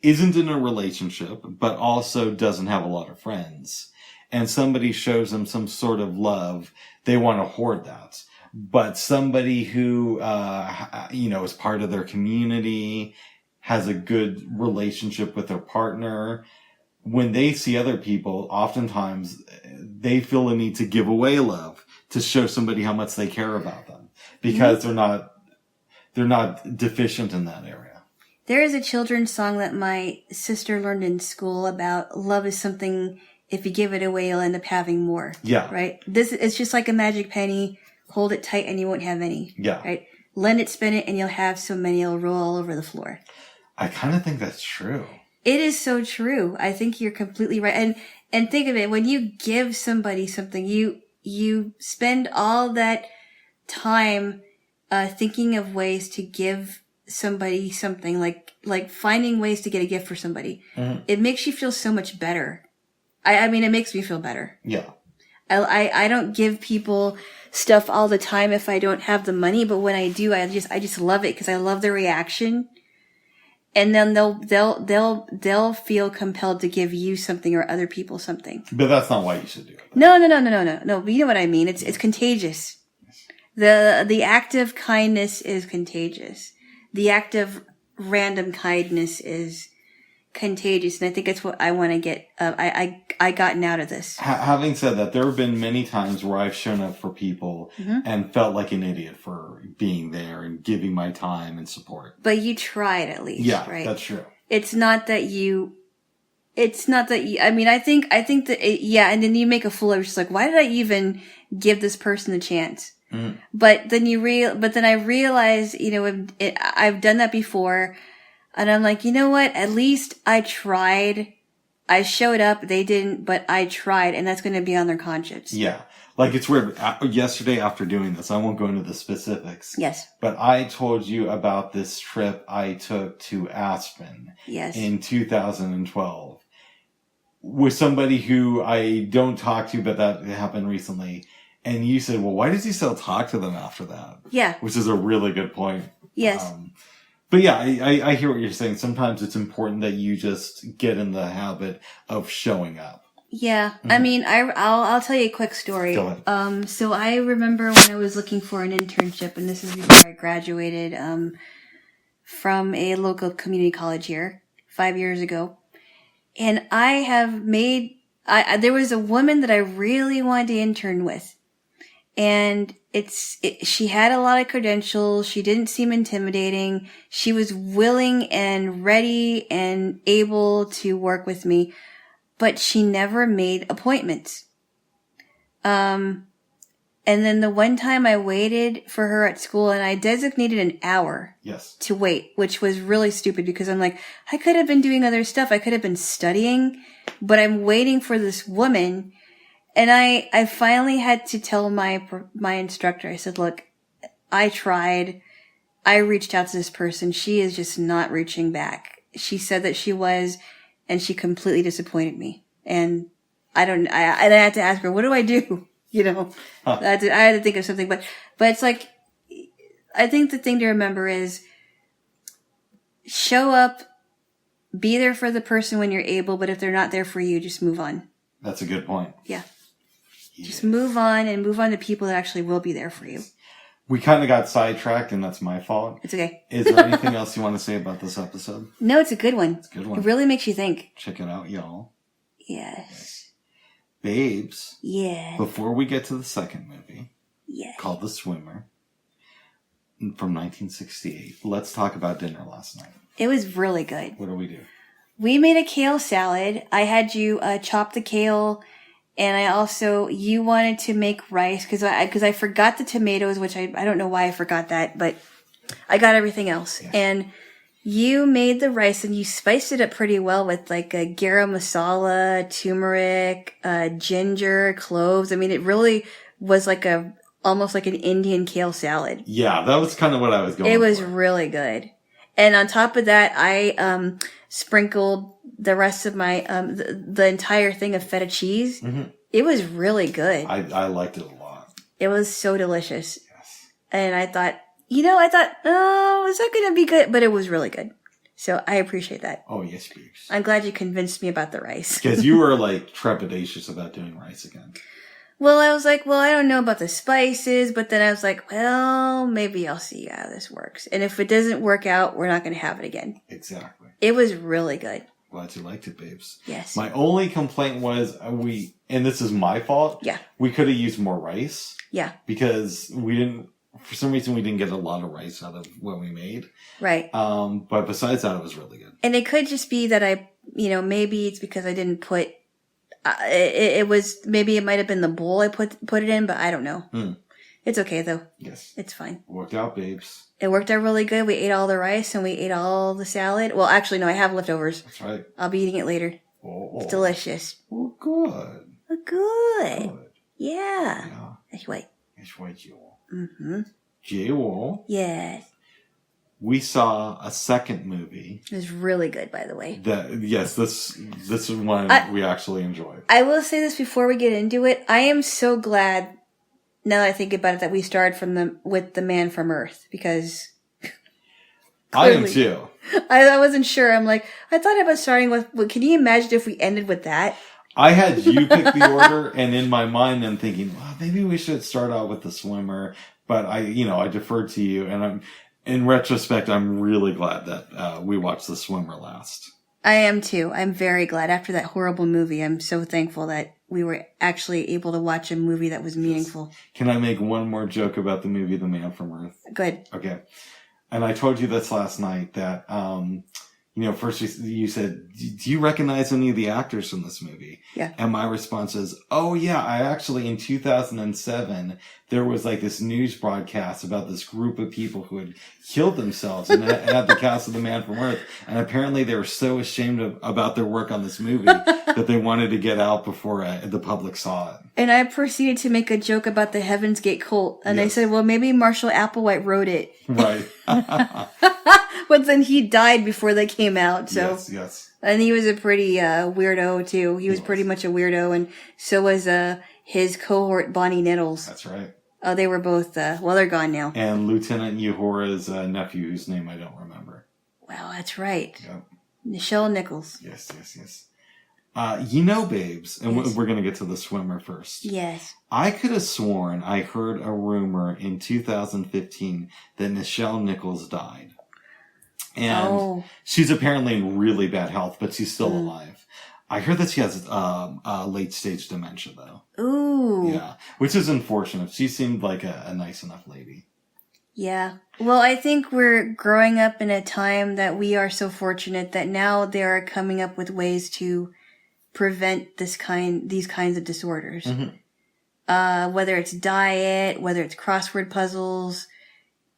S2: isn't in a relationship, but also doesn't have a lot of friends, and somebody shows them some sort of love, they want to hoard that. But somebody who, is part of their community, has a good relationship with their partner, when they see other people, oftentimes they feel the need to give away love to show somebody how much they care about them, because they're not deficient in that area.
S3: There is a children's song that my sister learned in school about love is something, if you give it away, you'll end up having more.
S2: Yeah.
S3: Right? It's just like a magic penny. Hold it tight and you won't have any.
S2: Yeah.
S3: Right? Lend it, spin it, and you'll have so many it'll roll all over the floor.
S2: I kind of think that's true.
S3: It is so true. I think you're completely right. And think of it, when you give somebody something, you spend all that time thinking of ways to give somebody something, like finding ways to get a gift for somebody. Mm-hmm. It makes you feel so much better. I mean, it makes me feel better.
S2: Yeah.
S3: I don't give people stuff all the time if I don't have the money, but when I do, I just love it because I love the reaction. And then they'll feel compelled to give you something or other people something.
S2: But that's not why you should do it.
S3: No. But you know what I mean? It's contagious. The act of kindness is contagious. The act of random kindness is contagious, and I think that's what I want to get. I gotten out of this.
S2: Having said that, there have been many times where I've shown up for people and felt like an idiot for being there and giving my time and support.
S3: But you tried at least, right?
S2: That's true.
S3: It's not that you. I mean, I think that and then you make a fool of yourself. Like, why did I even give this person a chance? But then I realize, I've done that before, and I'm like, you know what? At least I tried. I showed up. They didn't, but I tried, and that's going to be on their conscience.
S2: Yeah. Like, it's weird. Yesterday after doing this, I won't go into the specifics.
S3: Yes.
S2: But I told you about this trip I took to Aspen.
S3: Yes.
S2: In 2012. With somebody who I don't talk to, but that happened recently. And you said, well, why does he still talk to them after that?
S3: Yeah.
S2: Which is a really good point.
S3: Yes.
S2: But yeah, I hear what you're saying. Sometimes it's important that you just get in the habit of showing up.
S3: Yeah. I mean, I'll tell you a quick story.
S2: Go ahead.
S3: So I remember when I was looking for an internship, and this is before I graduated, from a local community college here 5 years ago. And there was a woman that I really wanted to intern with. And she had a lot of credentials. She didn't seem intimidating. She was willing and ready and able to work with me, but she never made appointments. And then the one time I waited for her at school, and I designated an hour to wait, which was really stupid because I'm like, I could have been doing other stuff. I could have been studying, but I'm waiting for this woman. And I finally had to tell my instructor, I said, look, I tried. I reached out to this person. She is just not reaching back. She said that she was, and she completely disappointed me. And I had to ask her, what do I do? I had to think of something, but it's like, I think the thing to remember is show up, be there for the person when you're able, but if they're not there for you, just move on.
S2: That's a good point.
S3: Yeah. Just move on and move on to people that actually will be there for you.
S2: We kind of got sidetracked, and that's my fault.
S3: It's okay.
S2: Is there anything else you want to say about this episode?
S3: No, it's a good one.
S2: It's a good one.
S3: It really makes you think.
S2: Check it out, y'all.
S3: Yes.
S2: Babes.
S3: Yeah.
S2: Before we get to the second movie,
S3: yes,
S2: called The Swimmer, from 1968, let's talk about dinner last night.
S3: It was really good.
S2: What did we do?
S3: We made a kale salad. I had you chop the kale, and you wanted to make rice because I forgot the tomatoes, which I don't know why I forgot that, but I got everything else. Yes. And you made the rice, and you spiced it up pretty well with like a garam masala, turmeric, ginger, cloves. I mean, it really was almost like an Indian kale salad.
S2: Yeah, that was kind of what I was going for.
S3: It was really good. And on top of that, I sprinkled the rest of my the entire thing of feta cheese. Mm-hmm. It was really good.
S2: I liked it a lot.
S3: It was so delicious. Yes. And I thought, oh, is that going to be good? But it was really good. So I appreciate that.
S2: Oh, yes, babes.
S3: I'm glad you convinced me about the rice.
S2: Because you were trepidatious about doing rice again.
S3: Well, I was like, I don't know about the spices, but then I was like, well, maybe I'll see how this works. And if it doesn't work out, we're not going to have it again.
S2: Exactly.
S3: It was really good.
S2: Glad you liked it, babes.
S3: Yes.
S2: My only complaint was and this is my fault.
S3: Yeah.
S2: We could have used more rice.
S3: Yeah.
S2: Because for some reason we didn't get a lot of rice out of what we made.
S3: Right.
S2: But besides that, it was really good.
S3: And it could just be that maybe it's because I didn't put, maybe it might have been the bowl I put it in, but I don't know. It's okay though. Yes. It's fine.
S2: Worked out, babes.
S3: It worked out really good. We ate all the rice and we ate all the salad. Well, actually, no, I have leftovers.
S2: That's right.
S3: I'll be eating it later.
S2: Oh.
S3: It's delicious.
S2: Oh, good.
S3: Oh, good. Yeah. That's right.
S2: That's right, Jaylo.
S3: Mm-hmm.
S2: Jaylo.
S3: Yes.
S2: We saw a second movie.
S3: It was really good, by the way.
S2: This is one we actually enjoyed. I will say this before we get into it. I am so glad, now that I think about it, that we started with the Man from Earth, because I am too.
S3: I wasn't sure. I'm like, I thought about starting with. Can you imagine if we ended with that?
S2: I had you pick the order, and in my mind, I'm thinking, well, maybe we should start out with The Swimmer. But I deferred to you, and in retrospect, I'm really glad that we watched The Swimmer last.
S3: I am too. I'm very glad. After that horrible movie, I'm so thankful that we were actually able to watch a movie that was meaningful.
S2: Can I make one more joke about the movie The Man from Earth?
S3: Good.
S2: Okay. And I told you this last night that, first you said, do you recognize any of the actors from this movie?
S3: Yeah.
S2: And my response is, oh yeah, I actually, in 2007, there was like this news broadcast about this group of people who had killed themselves and at the cast of The Man from Earth. And apparently they were so ashamed about their work on this movie that they wanted to get out before the public saw it.
S3: And I proceeded to make a joke about the Heaven's Gate cult. And
S2: Yes.
S3: I said, well, maybe Marshall Applewhite wrote it.
S2: Right.
S3: But then he died before they came out. So.
S2: Yes.
S3: And he was a pretty weirdo, too. He was pretty much a weirdo. And so was his cohort, Bonnie Nettles.
S2: That's right.
S3: Oh, they were both, they're gone now.
S2: And Lieutenant Uhura's nephew, whose name I don't remember.
S3: Wow, that's right.
S2: Yep.
S3: Nichelle Nichols.
S2: Yes. Babes, and
S3: Yes.
S2: we're going to get to the swimmer first.
S3: Yes.
S2: I could have sworn I heard a rumor in 2015 that Nichelle Nichols died. And she's apparently in really bad health, but she's still alive. I heard that she has late stage dementia, though.
S3: Ooh.
S2: Yeah, which is unfortunate. She seemed like a nice enough lady.
S3: Yeah. Well, I think we're growing up in a time that we are so fortunate that now they are coming up with ways to prevent these kinds of disorders.
S2: Mm-hmm.
S3: Whether it's diet, whether it's crossword puzzles,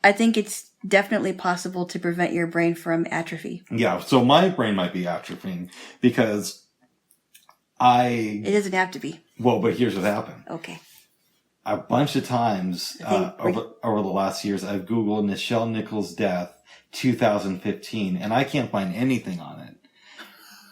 S3: I think it's definitely possible to prevent your brain from atrophy.
S2: Yeah, so my brain might be atrophying because
S3: It doesn't have to be.
S2: Well, but here's what happened.
S3: Okay.
S2: A bunch of times over the last years, I've Googled Nichelle Nichols' death 2015, and I can't find anything on it.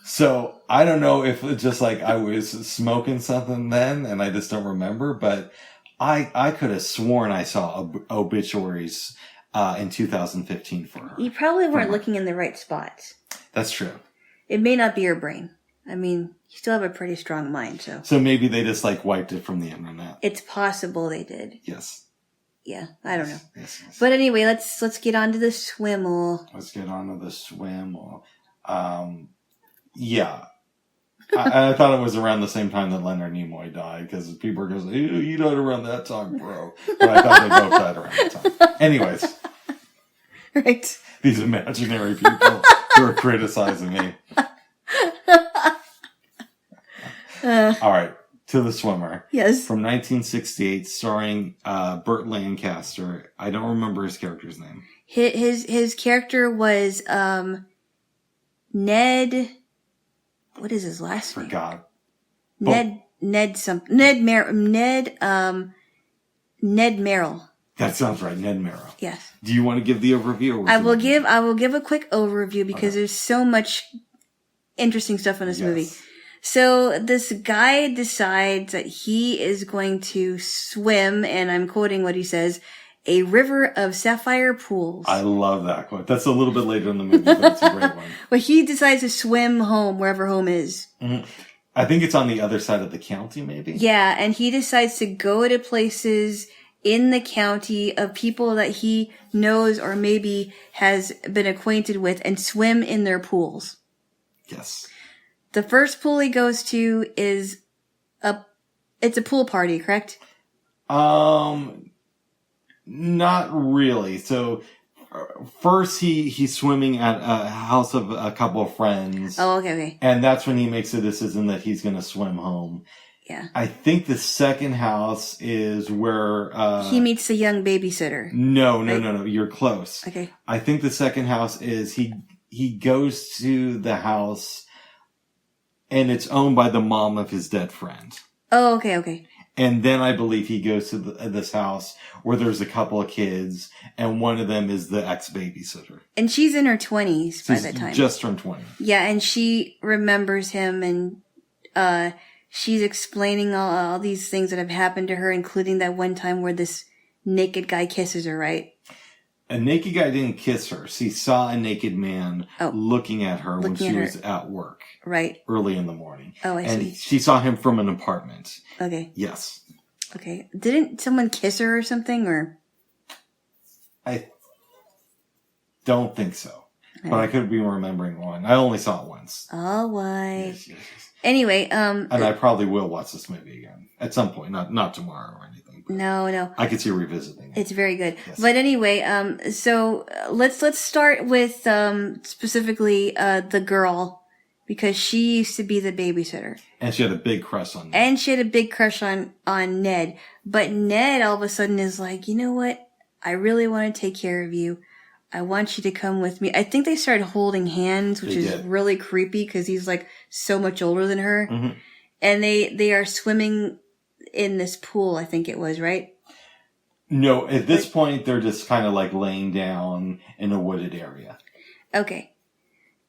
S2: So I don't know if it's just like I was smoking something then, and I just don't remember, but I could have sworn I saw obituaries in 2015 for her.
S3: You probably weren't looking in the right spots.
S2: That's true.
S3: It may not be your brain. I mean, you still have a pretty strong mind, so.
S2: So maybe they just like wiped it from the internet.
S3: It's possible they did.
S2: Yes.
S3: Yeah, I don't know.
S2: Yes.
S3: But anyway, let's get on to the swimble.
S2: Let's get on to the swim. Yeah. I thought it was around the same time that Leonard Nimoy died, because people are going, you died around that time, bro. But I thought they both died around that time. Anyways.
S3: Right.
S2: These imaginary people who are criticizing me. All right. To the swimmer.
S3: Yes.
S2: From 1968, starring Burt Lancaster. I don't remember his character's name.
S3: His character was Ned. What is his last name?
S2: Forgot.
S3: Ned Merrill.
S2: That sounds right, Ned Merrill.
S3: Yes.
S2: Do you want to give the overview?
S3: I will give a quick overview because there's so much interesting stuff in this movie. So this guy decides that he is going to swim, and I'm quoting what he says, a river of sapphire pools.
S2: I love that quote. That's a little bit later in the movie, but it's a great one.
S3: But he decides to swim home, wherever home is.
S2: Mm-hmm. I think it's on the other side of the county, maybe?
S3: Yeah, and he decides to go to places in the county of people that he knows or maybe has been acquainted with and swim in their pools.
S2: Yes.
S3: The first pool he goes to is it's a pool party, correct?
S2: Not really. So first he's swimming at a house of a couple of friends.
S3: Oh, okay.
S2: And that's when he makes the decision that he's going to swim home.
S3: Yeah.
S2: I think the second house is where
S3: he meets the young babysitter.
S2: No. You're close.
S3: Okay.
S2: I think the second house is he goes to the house and it's owned by the mom of his dead friend.
S3: Oh, okay.
S2: And then I believe he goes to this house where there's a couple of kids, and one of them is the ex-babysitter.
S3: And she's in her 20s by that time.
S2: Just turned 20.
S3: Yeah, and she remembers him, and she's explaining all these things that have happened to her, including that one time where this naked guy kisses her, right?
S2: A naked guy didn't kiss her. She saw a naked man looking at her when she was at work.
S3: Right.
S2: Early in the morning.
S3: Oh, I see.
S2: And she saw him from an apartment.
S3: Okay.
S2: Yes.
S3: Okay. Didn't someone kiss her or something, or?
S2: I don't think so. But I could be remembering wrong. I only saw it once.
S3: All right.
S2: Yes.
S3: Anyway,
S2: and I probably will watch this movie again at some point. Not tomorrow or anything.
S3: No.
S2: I could see revisiting it.
S3: It's very good.
S2: Yes.
S3: But anyway, so let's start with specifically the girl, because she used to be the babysitter.
S2: And she had a big crush on Ned.
S3: And she had a big crush on Ned. But Ned all of a sudden is like, you know what? I really want to take care of you. I want you to come with me. I think they started holding hands, which is really creepy because he's like so much older than her.
S2: Mm-hmm.
S3: And they are swimming in this pool, I think it was, right?
S2: No, at this point, they're just kind of like laying down in a wooded area.
S3: Okay.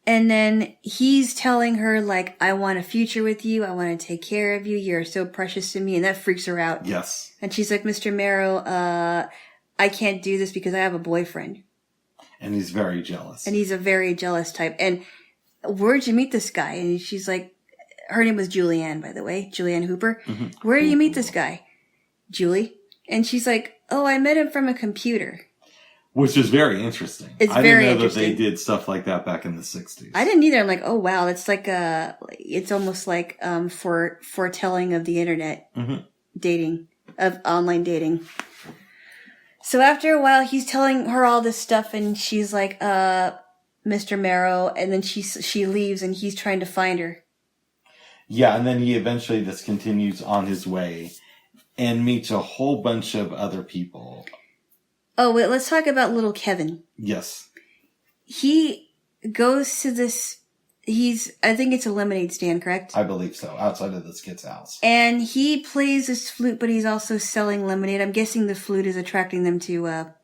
S3: And then he's telling her, like, I want a future with you. I want to take care of you. You're so precious to me. And that freaks her out.
S2: Yes.
S3: And she's like, Mr. Marrow, I can't do this because I have a boyfriend.
S2: And he's very jealous.
S3: And he's a very jealous type. And where'd you meet this guy? And she's like, her name was Julianne, by the way. Julianne Hooper.
S2: Mm-hmm.
S3: Where did you meet this guy? Julie. And she's like, oh, I met him from a computer.
S2: Which is very interesting.
S3: I didn't know
S2: that they did stuff like that back in the 60s.
S3: I didn't either. I'm like, oh wow, that's like it's almost like foretelling of the internet dating, of online dating. So after a while, he's telling her all this stuff, and she's like, Mr. Marrow, and then she leaves, and he's trying to find her.
S2: Yeah, and then he eventually just continues on his way and meets a whole bunch of other people.
S3: Oh, wait, let's talk about little Kevin.
S2: Yes.
S3: He goes to this, I think it's a lemonade stand, correct?
S2: I believe so, outside of this kid's house.
S3: And he plays this flute, but he's also selling lemonade. I'm guessing the flute is attracting them to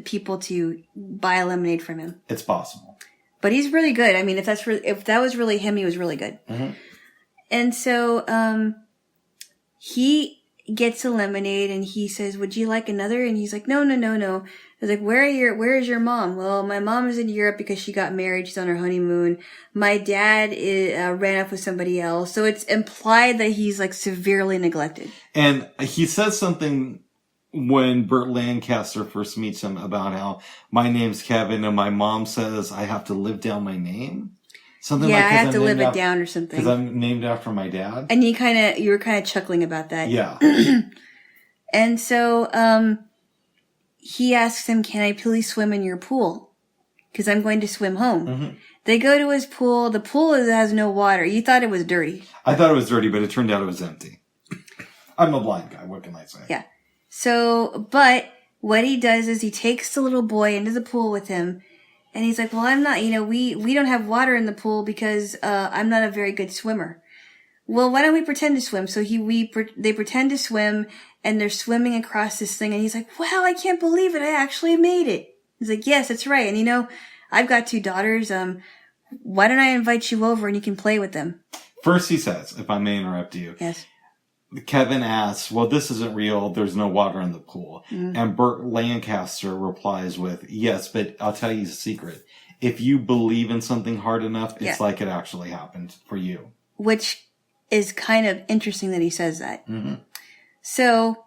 S3: people to buy lemonade from him.
S2: It's possible.
S3: But he's really good. I mean, if that was really him, he was really good.
S2: Mm-hmm.
S3: And so, he gets a lemonade and he says, would you like another? And he's like, no. I was like, where is your mom? Well, my mom is in Europe because she got married. She's on her honeymoon. My dad ran off with somebody else. So it's implied that he's like severely neglected.
S2: And he says something when Burt Lancaster first meets him about how my name's Kevin and my mom says I have to live down my name. Something
S3: yeah,
S2: like
S3: I have to live it down or something.
S2: Because I'm named after my dad.
S3: And you were kind of chuckling about that.
S2: Yeah.
S3: And so, he asks him, can I please swim in your pool? Because I'm going to swim home. Mm-hmm. They go to his pool. The pool has no water. You thought it was dirty.
S2: I thought it was dirty, but it turned out it was empty. I'm a blind guy. What can I say?
S3: Yeah. So, but what he does is he takes the little boy into the pool with him. And he's like, well, I'm not, we don't have water in the pool because, I'm not a very good swimmer. Well, why don't we pretend to swim? So they pretend to swim and they're swimming across this thing. And he's like, wow, I can't believe it. I actually made it. He's like, yes, that's right. And I've got 2 daughters. Why don't I invite you over and you can play with them?
S2: First he says, if I may interrupt you.
S3: Yes.
S2: Kevin asks, well, this isn't real. There's no water in the pool. Mm-hmm. And Burt Lancaster replies with, yes, but I'll tell you a secret. If you believe in something hard enough, it's like it actually happened for you. Which
S3: is kind of interesting that he says that.
S2: Mm-hmm.
S3: So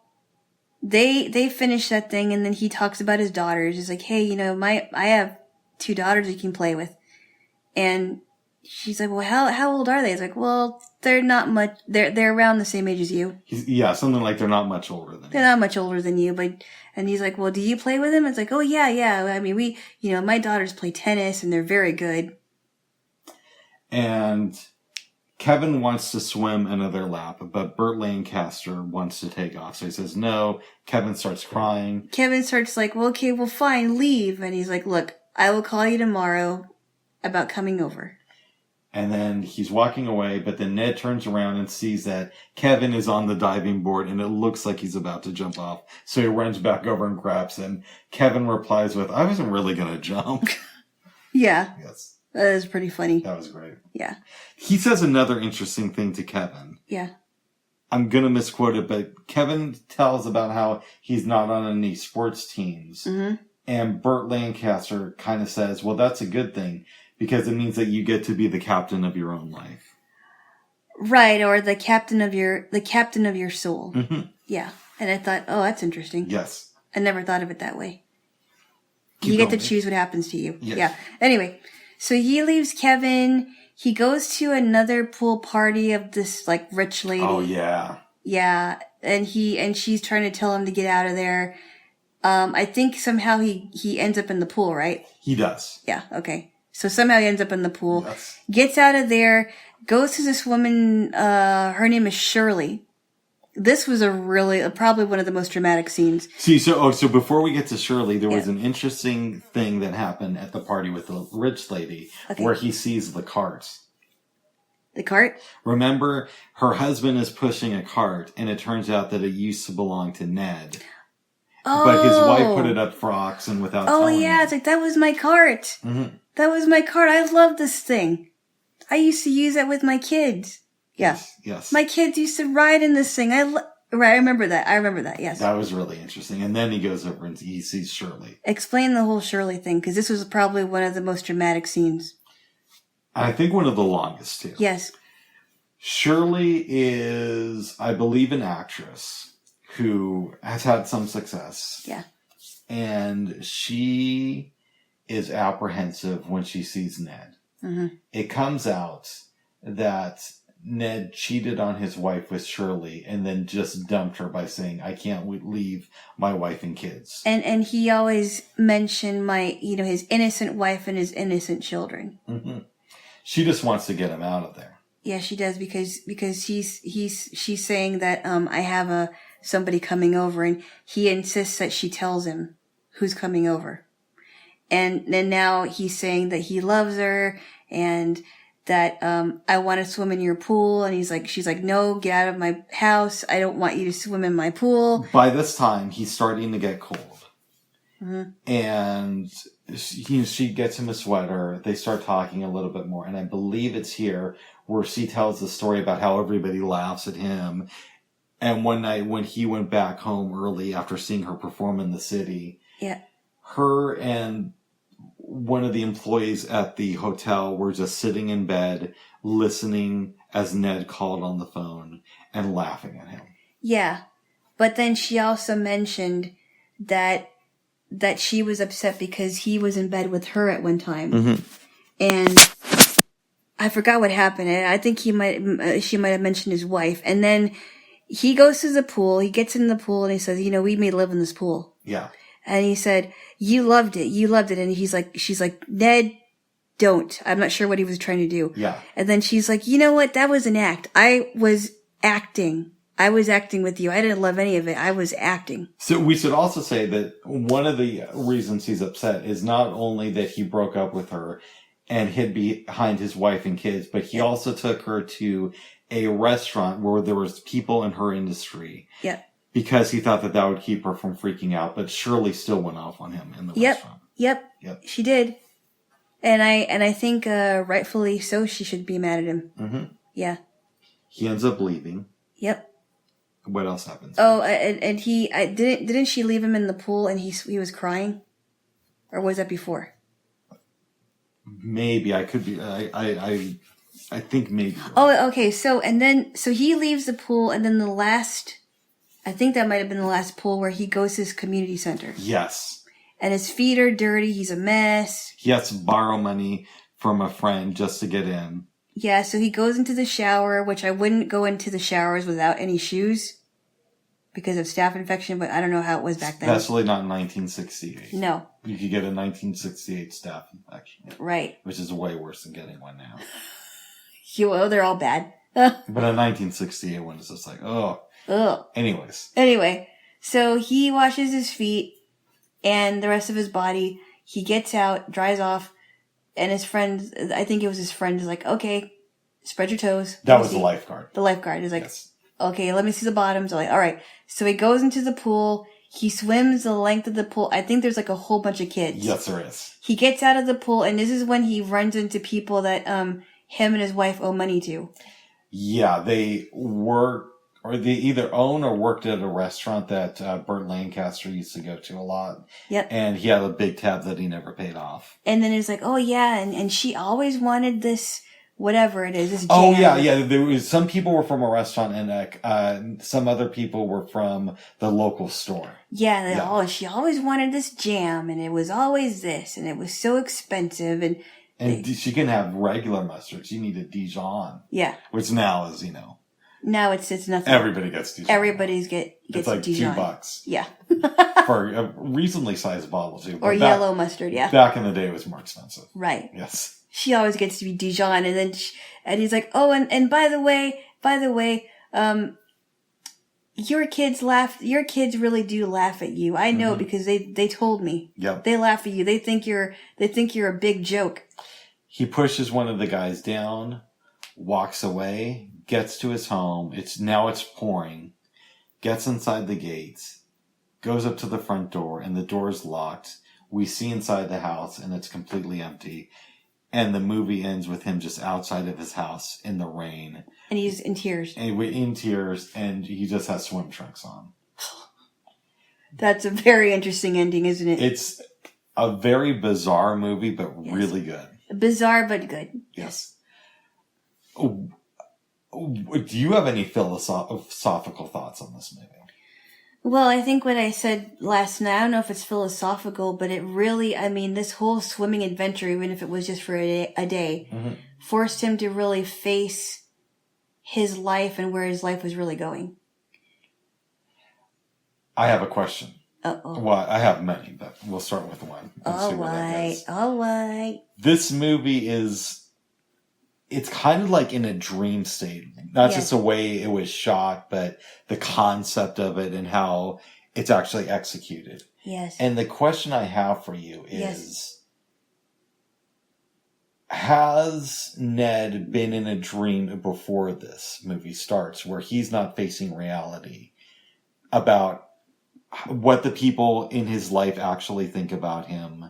S3: they finish that thing, and then he talks about his daughters. He's like, hey, I have 2 daughters you can play with. And she's like, well, how old are they? He's like, well, they're not much. They're around the same age as you.
S2: Yeah, something like they're not much older than you.
S3: They're not much older than you, and he's like, well, do you play with them? It's like, oh, yeah. I mean, my daughters play tennis, and they're very good.
S2: And Kevin wants to swim another lap, but Burt Lancaster wants to take off. So he says, no. Kevin starts crying.
S3: Kevin starts like, well, okay, well, fine, leave. And he's like, look, I will call you tomorrow about coming over.
S2: And then he's walking away, but then Ned turns around and sees that Kevin is on the diving board and it looks like he's about to jump off. So he runs back over and grabs him. Kevin replies with, I wasn't really going to jump.
S3: Yeah.
S2: Yes.
S3: That is pretty funny.
S2: That was great.
S3: Yeah.
S2: He says another interesting thing to Kevin.
S3: Yeah.
S2: I'm going to misquote it, but Kevin tells about how he's not on any sports teams.
S3: Mm-hmm.
S2: And Burt Lancaster kind of says, well, that's a good thing. Because it means that you get to be the captain of your own life.
S3: Right, or the captain of your soul.
S2: Mm-hmm.
S3: Yeah. And I thought, oh, that's interesting.
S2: Yes.
S3: I never thought of it that way. You get to choose what happens to you.
S2: Yes.
S3: Yeah. Anyway, so he leaves Kevin. He goes to another pool party of this like rich lady.
S2: Oh yeah.
S3: Yeah, and she's trying to tell him to get out of there. I think somehow he ends up in the pool, right?
S2: He does.
S3: Yeah. Okay. So somehow he ends up in the pool.
S2: Yes.
S3: Gets out of there. Goes to this woman. Her name is Shirley. This was probably one of the most dramatic scenes.
S2: See, so before we get to Shirley, there was an interesting thing that happened at the party with the rich lady, where he sees the cart.
S3: The cart?
S2: Remember, her husband is pushing a cart, and it turns out that it used to belong to Ned.
S3: Oh.
S2: But his wife put it up for auction without telling him.
S3: It's like, that was my cart.
S2: Mm-hmm.
S3: That was my cart. I love this thing. I used to use that with my kids. Yeah.
S2: Yes.
S3: My kids used to ride in this thing. I remember that. Yes.
S2: That was really interesting. And then he goes over and he sees Shirley.
S3: Explain the whole Shirley thing, because this was probably one of the most dramatic scenes.
S2: I think one of the longest, too.
S3: Yes.
S2: Shirley is, I believe, an actress who has had some success.
S3: Yeah.
S2: And she is apprehensive when she sees Ned.
S3: Mm-hmm.
S2: It comes out that Ned cheated on his wife with Shirley and then just dumped her by saying, I can't leave my wife and kids. And
S3: he always mentioned his innocent wife and his innocent children.
S2: Mm-hmm. She just wants to get him out of there.
S3: Yeah, she does, because she's saying that I have somebody coming over, and he insists that she tells him who's coming over. And then now he's saying that he loves her and that I want to swim in your pool, and she's like, no, get out of my house. I don't want you to swim in my pool.
S2: By this time, he's starting to get cold.
S3: Mm-hmm.
S2: And she gets him a sweater. They start talking a little bit more. And I believe it's here where she tells the story about how everybody laughs at him. And one night when he went back home early after seeing her perform in the city, her and one of the employees at the hotel were just sitting in bed, listening as Ned called on the phone and laughing at him. Yeah.
S3: But then she also mentioned that she was upset because he was in bed with her at one time.
S2: Mm-hmm.
S3: And I forgot what happened. I think she might have mentioned his wife. And then he goes to the pool. He gets in the pool and he says, we may live in this pool.
S2: Yeah.
S3: And he said, you loved it. And she's like, Ned, don't. I'm not sure what he was trying to do.
S2: Yeah.
S3: And then she's like, you know what? That was an act. I was acting with you. I didn't love any of it. I was acting.
S2: So we should also say that one of the reasons he's upset is not only that he broke up with her and hid behind his wife and kids, but he also took her to a restaurant where there was people in her industry.
S3: Yeah.
S2: Because he thought that would keep her from freaking out, but Shirley still went off on him in the restaurant.
S3: Yep. She did. And I think rightfully so, she should be mad at him.
S2: Mm-hmm.
S3: Yeah.
S2: He ends up leaving.
S3: Yep.
S2: What else happens?
S3: Oh, and didn't she leave him in the pool and he was crying? Or was that before?
S2: Maybe. I could be. I think maybe.
S3: Oh, okay. So he leaves the pool, and then I think that might have been the last pool where he goes to his community center.
S2: Yes.
S3: And his feet are dirty. He's a mess.
S2: He has to borrow money from a friend just to get in.
S3: Yeah, so he goes into the shower, which I wouldn't go into the showers without any shoes because of staph infection, but I don't know how it was back then.
S2: Especially not in 1968.
S3: No.
S2: You could get a 1968 staph infection.
S3: Right.
S2: Which is way worse than getting one now.
S3: Well, they're all bad.
S2: But a 1968 one is just like, oh.
S3: Ugh.
S2: Anyway,
S3: so he washes his feet and the rest of his body. He gets out, dries off, and his friend, I think it was his friend, is like, okay, spread your toes.
S2: That was the lifeguard.
S3: The lifeguard is like,
S2: yes.
S3: Okay, let me see the bottoms. I'm like, all right. So he goes into the pool. He swims the length of the pool. I think there's like a whole bunch of kids.
S2: Yes, there is.
S3: He gets out of the pool, and this is when he runs into people that him and his wife owe money to.
S2: Yeah, they either own or worked at a restaurant that Burt Lancaster used to go to a lot.
S3: Yep.
S2: And he had a big tab that he never paid off.
S3: And then it's like, oh yeah, and she always wanted this whatever it is. This jam.
S2: Oh yeah. There was some people were from a restaurant, and some other people were from the local store.
S3: Yeah, she always wanted this jam, and it was always this, and it was so expensive, and
S2: she couldn't have regular mustard. She needed Dijon.
S3: Yeah.
S2: Which now is,
S3: Now it's nothing.
S2: Everybody gets Dijon.
S3: Everybody's gets
S2: it's like
S3: Dijon.
S2: $2.
S3: Yeah.
S2: For a reasonably sized bottle too.
S3: Or yellow mustard, yeah.
S2: Back in the day it was more expensive.
S3: Right.
S2: Yes.
S3: She always gets to be Dijon, and then and he's like, oh, and by the way, your kids really do laugh at you. I know because they told me.
S2: Yep.
S3: They laugh at you. They think you're a big joke.
S2: He pushes one of the guys down, walks away, gets to his home. It's pouring, gets inside the gates, goes up to the front door, and the door is locked. We see inside the house, and it's completely empty. And the movie ends with him just outside of his house in the rain. And
S3: he's in tears.
S2: And he just has swim trunks on.
S3: That's a very interesting ending, isn't it?
S2: It's a very bizarre movie, but really good.
S3: Bizarre, but good.
S2: Yes. Do you have any philosophical thoughts on this movie?
S3: Well, I think what I said last night, I don't know if it's philosophical, but it really, this whole swimming adventure, even if it was just for a day, forced him to really face his life and where his life was really going.
S2: I have a question.
S3: Uh-oh.
S2: Well, I have many, but we'll start with one.
S3: All right.
S2: This movie it's kind of like in a dream state. Not just the way it was shot, but the concept of it and how it's actually executed.
S3: Yes.
S2: And the question I have for you is, has Ned been in a dream before this movie starts where he's not facing reality about what the people in his life actually think about him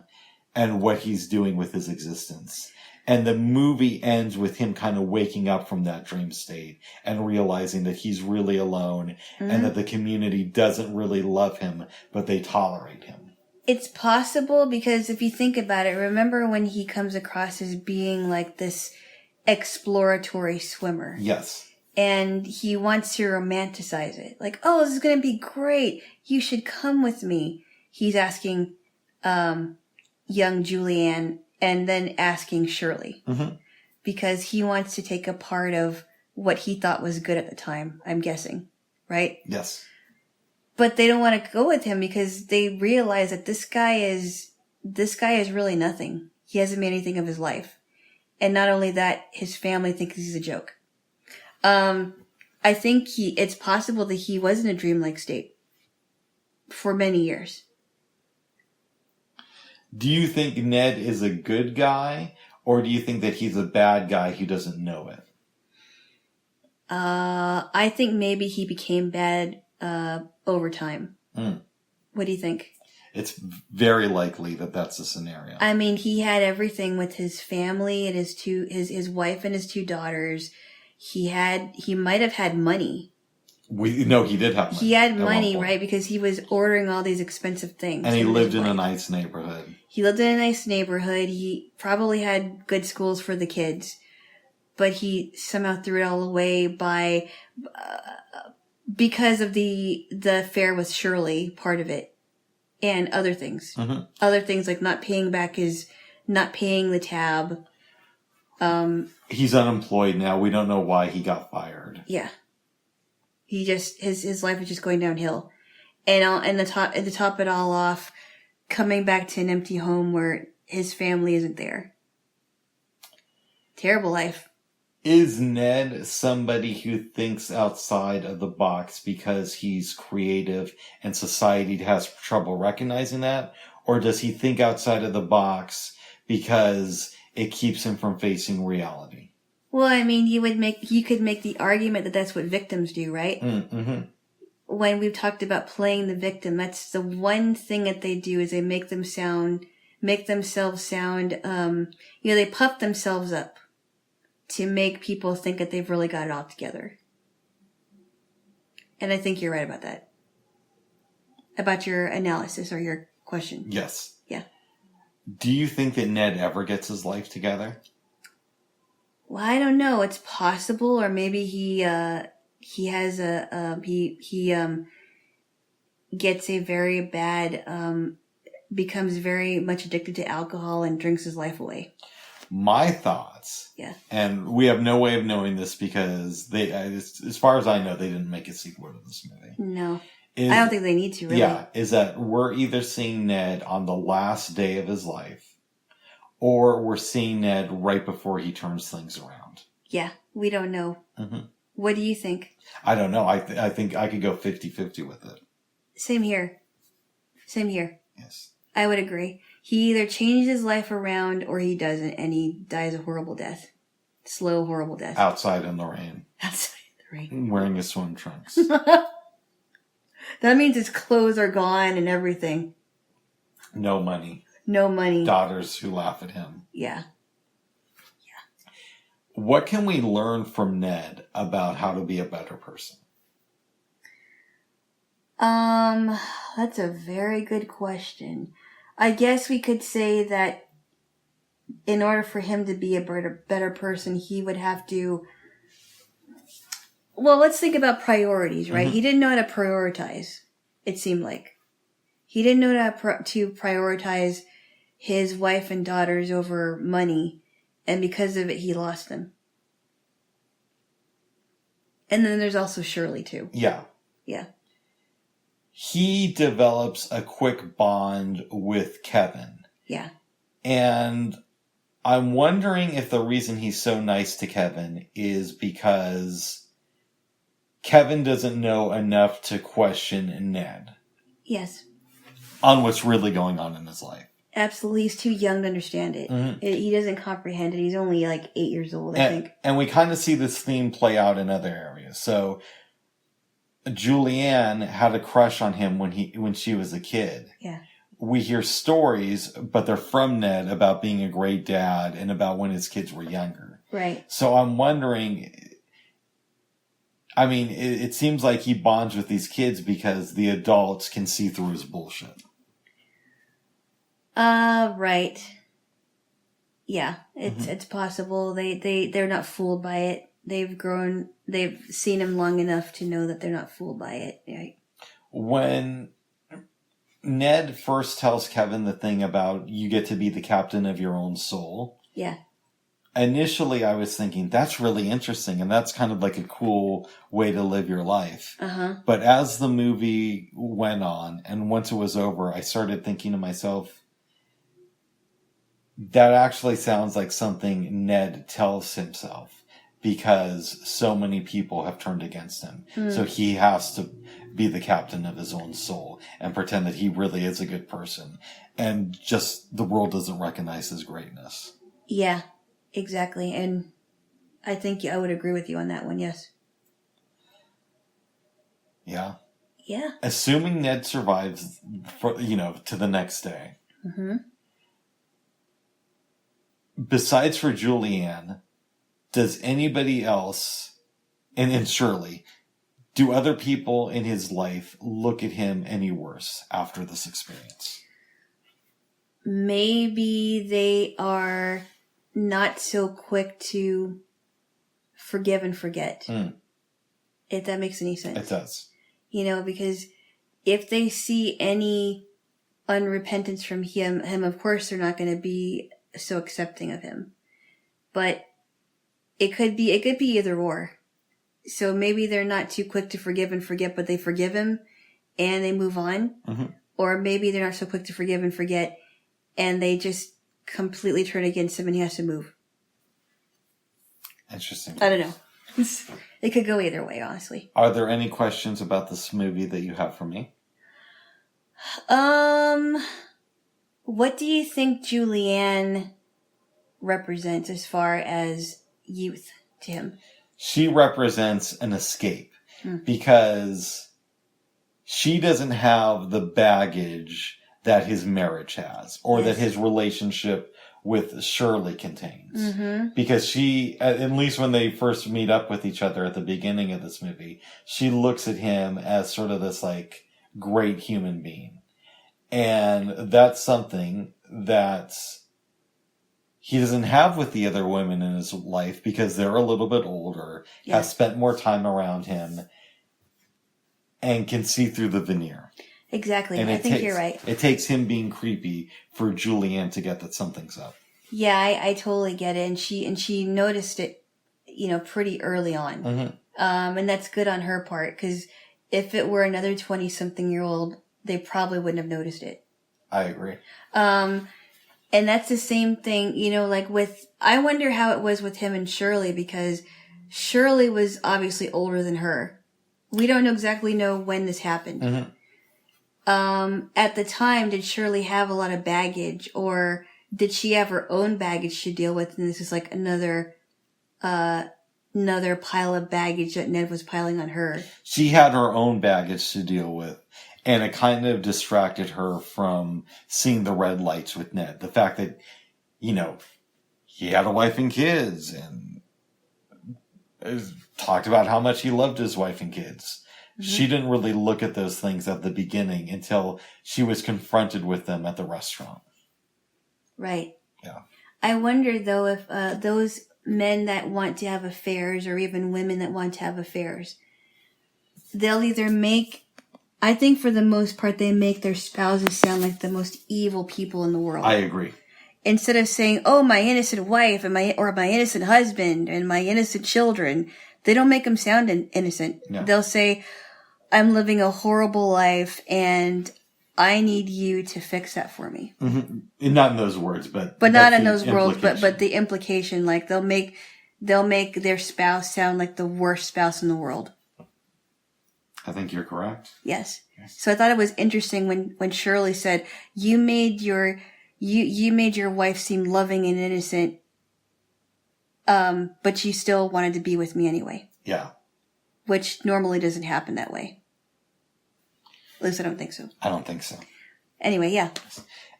S2: and what he's doing with his existence? And the movie ends with him kind of waking up from that dream state and realizing that he's really alone and that the community doesn't really love him, but they tolerate him.
S3: It's possible because if you think about it, remember when he comes across as being like this exploratory swimmer?
S2: Yes.
S3: And he wants to romanticize it. Like, oh, this is going to be great. You should come with me. He's asking young Julianne and then asking Shirley. Because he wants to take a part of what he thought was good at the time, I'm guessing. Right?
S2: Yes.
S3: But they don't want to go with him because they realize that this guy is really nothing. He hasn't made anything of his life. And not only that, his family thinks he's a joke. I think it's possible that he was in a dreamlike state for many years.
S2: Do you think Ned is a good guy, or do you think that he's a bad guy who doesn't know it?
S3: I think maybe he became bad over time. What do you think?
S2: It's very likely that that's the scenario.
S3: He had everything with his family and his wife and his two daughters. He might have had money.
S2: He did have money.
S3: He had money, right? Because he was ordering all these expensive things.
S2: And he lived in a nice neighborhood. He probably had good schools for the kids. But he somehow threw it all away because of the affair with Shirley, part of it. And other things. Other things like not paying the tab. He's unemployed now. We don't know why he got fired.
S3: Yeah. He just, his life is just going downhill. And to top it all off, coming back to an empty home where his family isn't there. Terrible life.
S2: Is Ned somebody who thinks outside of the box because he's creative and society has trouble recognizing that? Or does he think outside of the box because it keeps him from facing reality?
S3: Well, you could make the argument that that's what victims do, right? When we've talked about playing the victim, that's the one thing that they do is they make themselves sound, they puff themselves up to make people think that they've really got it all together. And I think you're right about that. About your analysis or your question.
S2: Yes.
S3: Yeah.
S2: Do you think that Ned ever gets his life together?
S3: Well, I don't know. It's possible, or maybe he has he gets a very bad becomes very much addicted to alcohol and drinks his life away.
S2: My thoughts,
S3: Yeah.
S2: and we have no way of knowing this because they, as far as I know, they didn't make a sequel to this movie.
S3: No. I don't think they need to, really.
S2: Yeah, is that we're either seeing Ned on the last day of his life, or we're seeing Ned right before he turns things around.
S3: Yeah, we don't know.
S2: Mm-hmm.
S3: What do you think?
S2: I don't know. I think I could go 50-50 with it.
S3: Same here. Same here.
S2: Yes.
S3: I would agree. He either changed his life around or he doesn't, and he dies a horrible death. Slow, horrible death.
S2: Outside in the rain.
S3: Outside in the rain.
S2: Wearing his swim trunks.
S3: That means his clothes are gone and everything.
S2: No money.
S3: No money.
S2: Daughters who laugh at him.
S3: Yeah.
S2: What can we learn from Ned about how to be a better person?
S3: That's a very good question. I guess we could say that in order for him to be a better person, he would have to... Well, let's think about priorities, right? Mm-hmm. He didn't know how to prioritize, it seemed like. He didn't know how to prioritize his wife and daughters over money, and because of it, he lost them. And then there's also Shirley, too.
S2: Yeah.
S3: Yeah.
S2: He develops a quick bond with Kevin.
S3: Yeah.
S2: And I'm wondering if the reason he's so nice to Kevin is because Kevin doesn't know enough to question Ned.
S3: Yes.
S2: On what's really going on in his life.
S3: Absolutely. He's too young to understand it. Mm-hmm. He doesn't comprehend it. He's only like 8 years old, I think. And
S2: we kind of see this theme play out in other areas. So Julianne had a crush on him when she was a kid.
S3: Yeah.
S2: We hear stories, but they're from Ned about being a great dad and about when his kids were younger.
S3: Right.
S2: So I'm wondering, I mean, it seems like he bonds with these kids because the adults can see through his bullshit.
S3: Right. Yeah, it's possible. They're not fooled by it. They've seen him long enough to know that they're not fooled by it, right?
S2: When Ned first tells Kevin the thing about you get to be the captain of your own soul.
S3: Yeah.
S2: Initially, I was thinking, that's really interesting, and that's kind of like a cool way to live your life.
S3: Uh-huh.
S2: But as the movie went on, and once it was over, I started thinking to myself, that actually sounds like something Ned tells himself, because so many people have turned against him. So he has to be the captain of his own soul and pretend that he really is a good person. And just the world doesn't recognize his greatness.
S3: Yeah. Exactly, and I think I would agree with you on that one, yes.
S2: Yeah?
S3: Yeah.
S2: Assuming Ned survives, to the next day.
S3: Mm-hmm.
S2: Besides for Julianne, does anybody else, and Shirley, do other people in his life look at him any worse after this experience?
S3: Maybe they are not so quick to forgive and forget. If that makes any sense.
S2: It does.
S3: Because if they see any unrepentance from him, of course they're not going to be so accepting of him. But it could be either or. So maybe they're not too quick to forgive and forget, but they forgive him and they move on. Mm-hmm. Or maybe they're not so quick to forgive and forget and they just completely turn against him and he has to move.
S2: Interesting.
S3: I don't know. It could go either way, honestly.
S2: Are there any questions about this movie that you have for me?
S3: What do you think Julianne represents as far as youth to him?
S2: She represents an escape because she doesn't have the baggage that his marriage has or that his relationship with Shirley contains. Mm-hmm. Because she, at least when they first meet up with each other at the beginning of this movie, she looks at him as sort of this like great human being. And that's something that he doesn't have with the other women in his life because they're a little bit older,
S3: Yeah.
S2: have spent more time around him, and can see through the veneer.
S3: Exactly.
S2: And
S3: I think you're right.
S2: It takes him being creepy for Julianne to get that something's up.
S3: Yeah, I totally get it. And she noticed it, pretty early on.
S2: Mm-hmm.
S3: And that's good on her part, because if it were another 20-something-year-old, they probably wouldn't have noticed it.
S2: I agree.
S3: And that's the same thing, like I wonder how it was with him and Shirley, because Shirley was obviously older than her. We don't exactly know when this happened.
S2: Mm-hmm.
S3: At the time, did Shirley have a lot of baggage, or did she have her own baggage to deal with? And this is like another pile of baggage that Ned was piling on her. She
S2: had her own baggage to deal with, and it kind of distracted her from seeing the red lights with Ned. The fact that, he had a wife and kids, and talked about how much he loved his wife and kids. Mm-hmm. She didn't really look at those things at the beginning until she was confronted with them at the restaurant.
S3: Right.
S2: Yeah.
S3: I wonder, though, if those men that want to have affairs, or even women that want to have affairs, they'll either I think for the most part, they make their spouses sound like the most evil people in the world.
S2: I agree.
S3: Instead of saying, "Oh, my innocent wife," or my innocent husband, and my innocent children, they don't make them sound innocent.
S2: No.
S3: They'll say, "I'm living a horrible life, and I need you to fix that for me."
S2: Mm-hmm. Not in those words, but
S3: not in those words, but the implication, like they'll make their spouse sound like the worst spouse in the world.
S2: I think you're correct.
S3: Yes. So I thought it was interesting when Shirley said, "You made your wife seem loving and innocent, but you still wanted to be with me anyway."
S2: Yeah.
S3: Which normally doesn't happen that way. At least I don't think so.
S2: I don't think so.
S3: Anyway, yeah.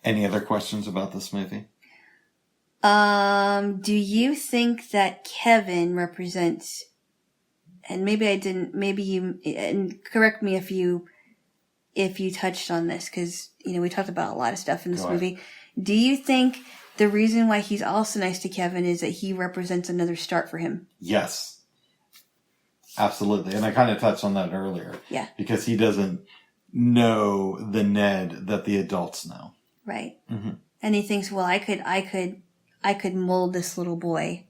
S2: Any other questions about this movie?
S3: Do you think that Kevin represents, and maybe I didn't, maybe you, and correct me if you touched on this, because, we talked about a lot of stuff in this movie. Do you think the reason why he's also nice to Kevin is that he represents another start for him?
S2: Yes. Absolutely. And I kind of touched on that earlier.
S3: Yeah.
S2: Because he doesn't know the Ned that the adults know.
S3: Right.
S2: Mm-hmm.
S3: And he thinks, well, I could mold this little boy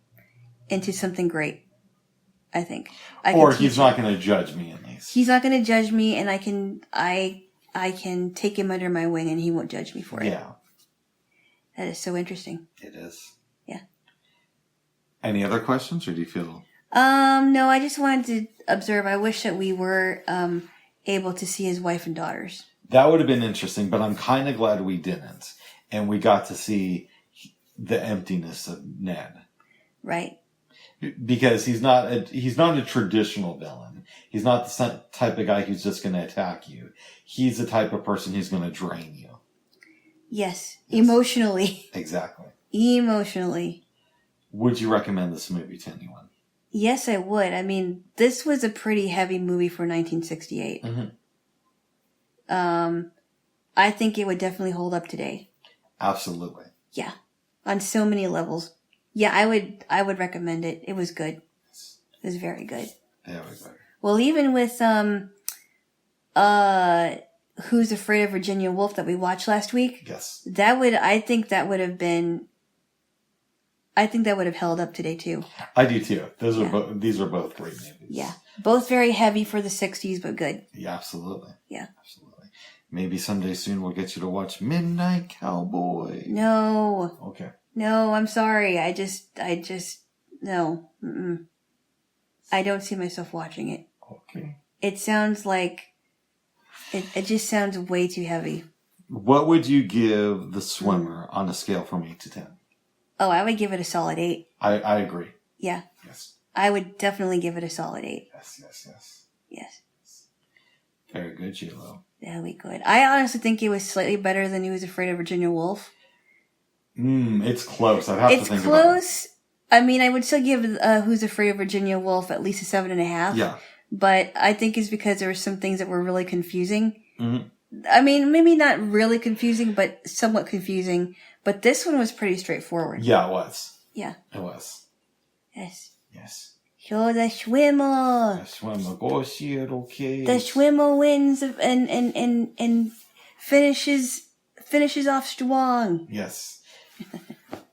S3: into something great. I think.
S2: Or he's not going to judge me at least.
S3: He's not going to judge me, and I can take him under my wing, and he won't judge me for it.
S2: Yeah.
S3: That is so interesting.
S2: It is.
S3: Yeah.
S2: Any other questions, or do you feel?
S3: No, I just wanted to observe. I wish that we were able to see his wife and daughters.
S2: That would have been interesting, but I'm kind of glad we didn't. And we got to see the emptiness of Ned.
S3: Right.
S2: Because he's not a traditional villain. He's not the type of guy who's just going to attack you. He's the type of person who's going to drain you.
S3: Yes. Emotionally.
S2: Exactly.
S3: Emotionally.
S2: Would you recommend this movie to anyone?
S3: Yes, I would. I mean, this was a pretty heavy movie for 1968.
S2: Mm-hmm.
S3: I think it would definitely hold up today.
S2: Absolutely.
S3: Yeah. On so many levels. Yeah, I would recommend it. It was good. It was very good.
S2: Yeah, it was better.
S3: Well, even with Who's Afraid of Virginia Woolf that we watched last week?
S2: Yes.
S3: I think that would have held up today too.
S2: I do too. These are both great movies.
S3: Yeah. Both very heavy for the 60s, but good.
S2: Yeah, absolutely.
S3: Yeah.
S2: Absolutely. Maybe someday soon we'll get you to watch Midnight Cowboy.
S3: No.
S2: Okay.
S3: No, I'm sorry. I just, no. Mm-mm. I don't see myself watching it.
S2: Okay.
S3: It sounds like, it just sounds way too heavy.
S2: What would you give The Swimmer on a scale from 8 to 10?
S3: Oh, I would give it a solid 8.
S2: I agree.
S3: Yeah.
S2: Yes.
S3: I would definitely give it a solid 8.
S2: Yes. Very good, Jaylo.
S3: That'd be good. I honestly think it was slightly better than Who's Afraid of Virginia Woolf.
S2: It's close. I'd have to think
S3: about it. It's
S2: close.
S3: I mean, I would still give Who's Afraid of Virginia Woolf at least a 7.5.
S2: Yeah.
S3: But I think it's because there were some things that were really confusing.
S2: Mm-hmm.
S3: I mean, maybe not really confusing, but somewhat confusing. But this one was pretty straightforward.
S2: Yeah, it was.
S3: Yeah.
S2: It was.
S3: Yes.
S2: Yes.
S3: Show the swimmer.
S2: The swimmer goes here, okay.
S3: The swimmer wins and finishes off strong.
S2: Yes.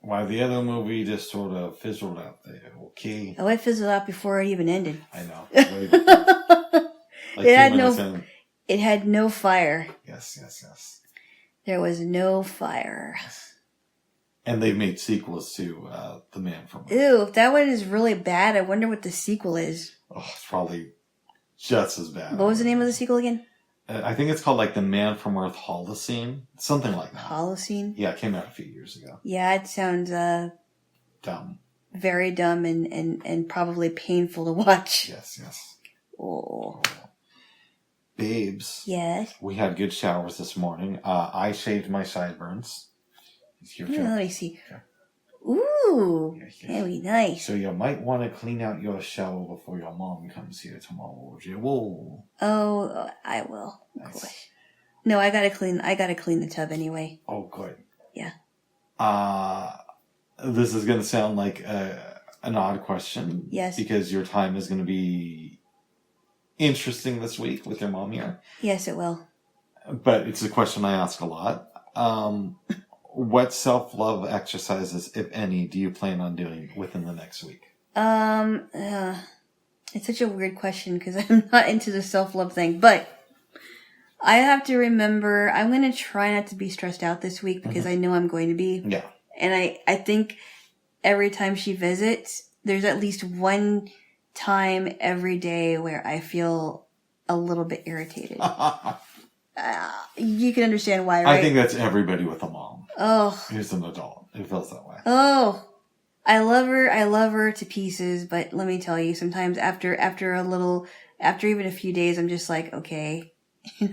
S2: While the other movie just sort of fizzled out there, okay?
S3: Oh, it fizzled out before it even ended.
S2: I know. Like
S3: It had no fire.
S2: Yes.
S3: There was no fire.
S2: And they've made sequels to The Man from Earth.
S3: Ew, if that one is really bad, I wonder what the sequel is.
S2: Oh, it's probably just as bad.
S3: What was the name of the sequel again?
S2: I think it's called like The Man from Earth Holocene. Something like that.
S3: Holocene?
S2: Yeah, it came out a few years ago.
S3: Yeah, it sounds
S2: Dumb.
S3: very dumb and probably painful to watch.
S2: Yes.
S3: Oh.
S2: Babes.
S3: Yes.
S2: We had good showers this morning. I shaved my sideburns.
S3: Let me see.
S2: Okay.
S3: Ooh,
S2: Yes.
S3: very nice.
S2: So you might want to clean out your shower before your mom comes here tomorrow. Whoa.
S3: Oh, I will. Of
S2: Nice.
S3: course. No, I gotta clean the tub anyway.
S2: Oh, good.
S3: Yeah.
S2: This is going to sound like an odd question.
S3: Yes.
S2: Because your time is going to be interesting this week with your mom here.
S3: Yes, it will.
S2: But it's a question I ask a lot. What self-love exercises, if any, do you plan on doing within the next week?
S3: It's such a weird question because I'm not into the self-love thing, but I have to remember I'm going to try not to be stressed out this week because I know I'm going to be.
S2: Yeah.
S3: And I think every time she visits, there's at least one time every day where I feel a little bit irritated. You can understand why, right?
S2: I think that's everybody with a mom.
S3: Oh.
S2: Who's an adult. It feels that way.
S3: Oh. I love her to pieces, but let me tell you, sometimes after even a few days, I'm just like, okay,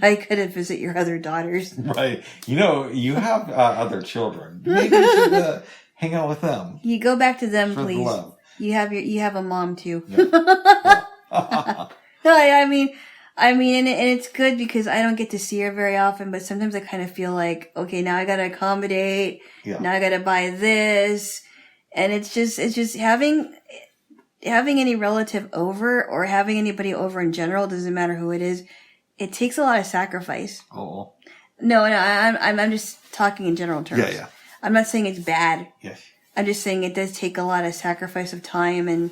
S3: I could have visit your other daughters.
S2: Right. You have other children. Maybe you should hang out with them.
S3: You go back to them,
S2: For
S3: please.
S2: the love.
S3: You have a mom too.
S2: Yeah.
S3: No, I mean, and it's good because I don't get to see her very often, but sometimes I kind of feel like, okay, now I gotta accommodate.
S2: Yeah.
S3: Now I gotta buy this. And it's just having any relative over or having anybody over in general, doesn't matter who it is, it takes a lot of sacrifice.
S2: Oh.
S3: No, I'm just talking in general terms.
S2: Yeah.
S3: I'm not saying it's bad.
S2: Yes.
S3: I'm just saying it does take a lot of sacrifice of time and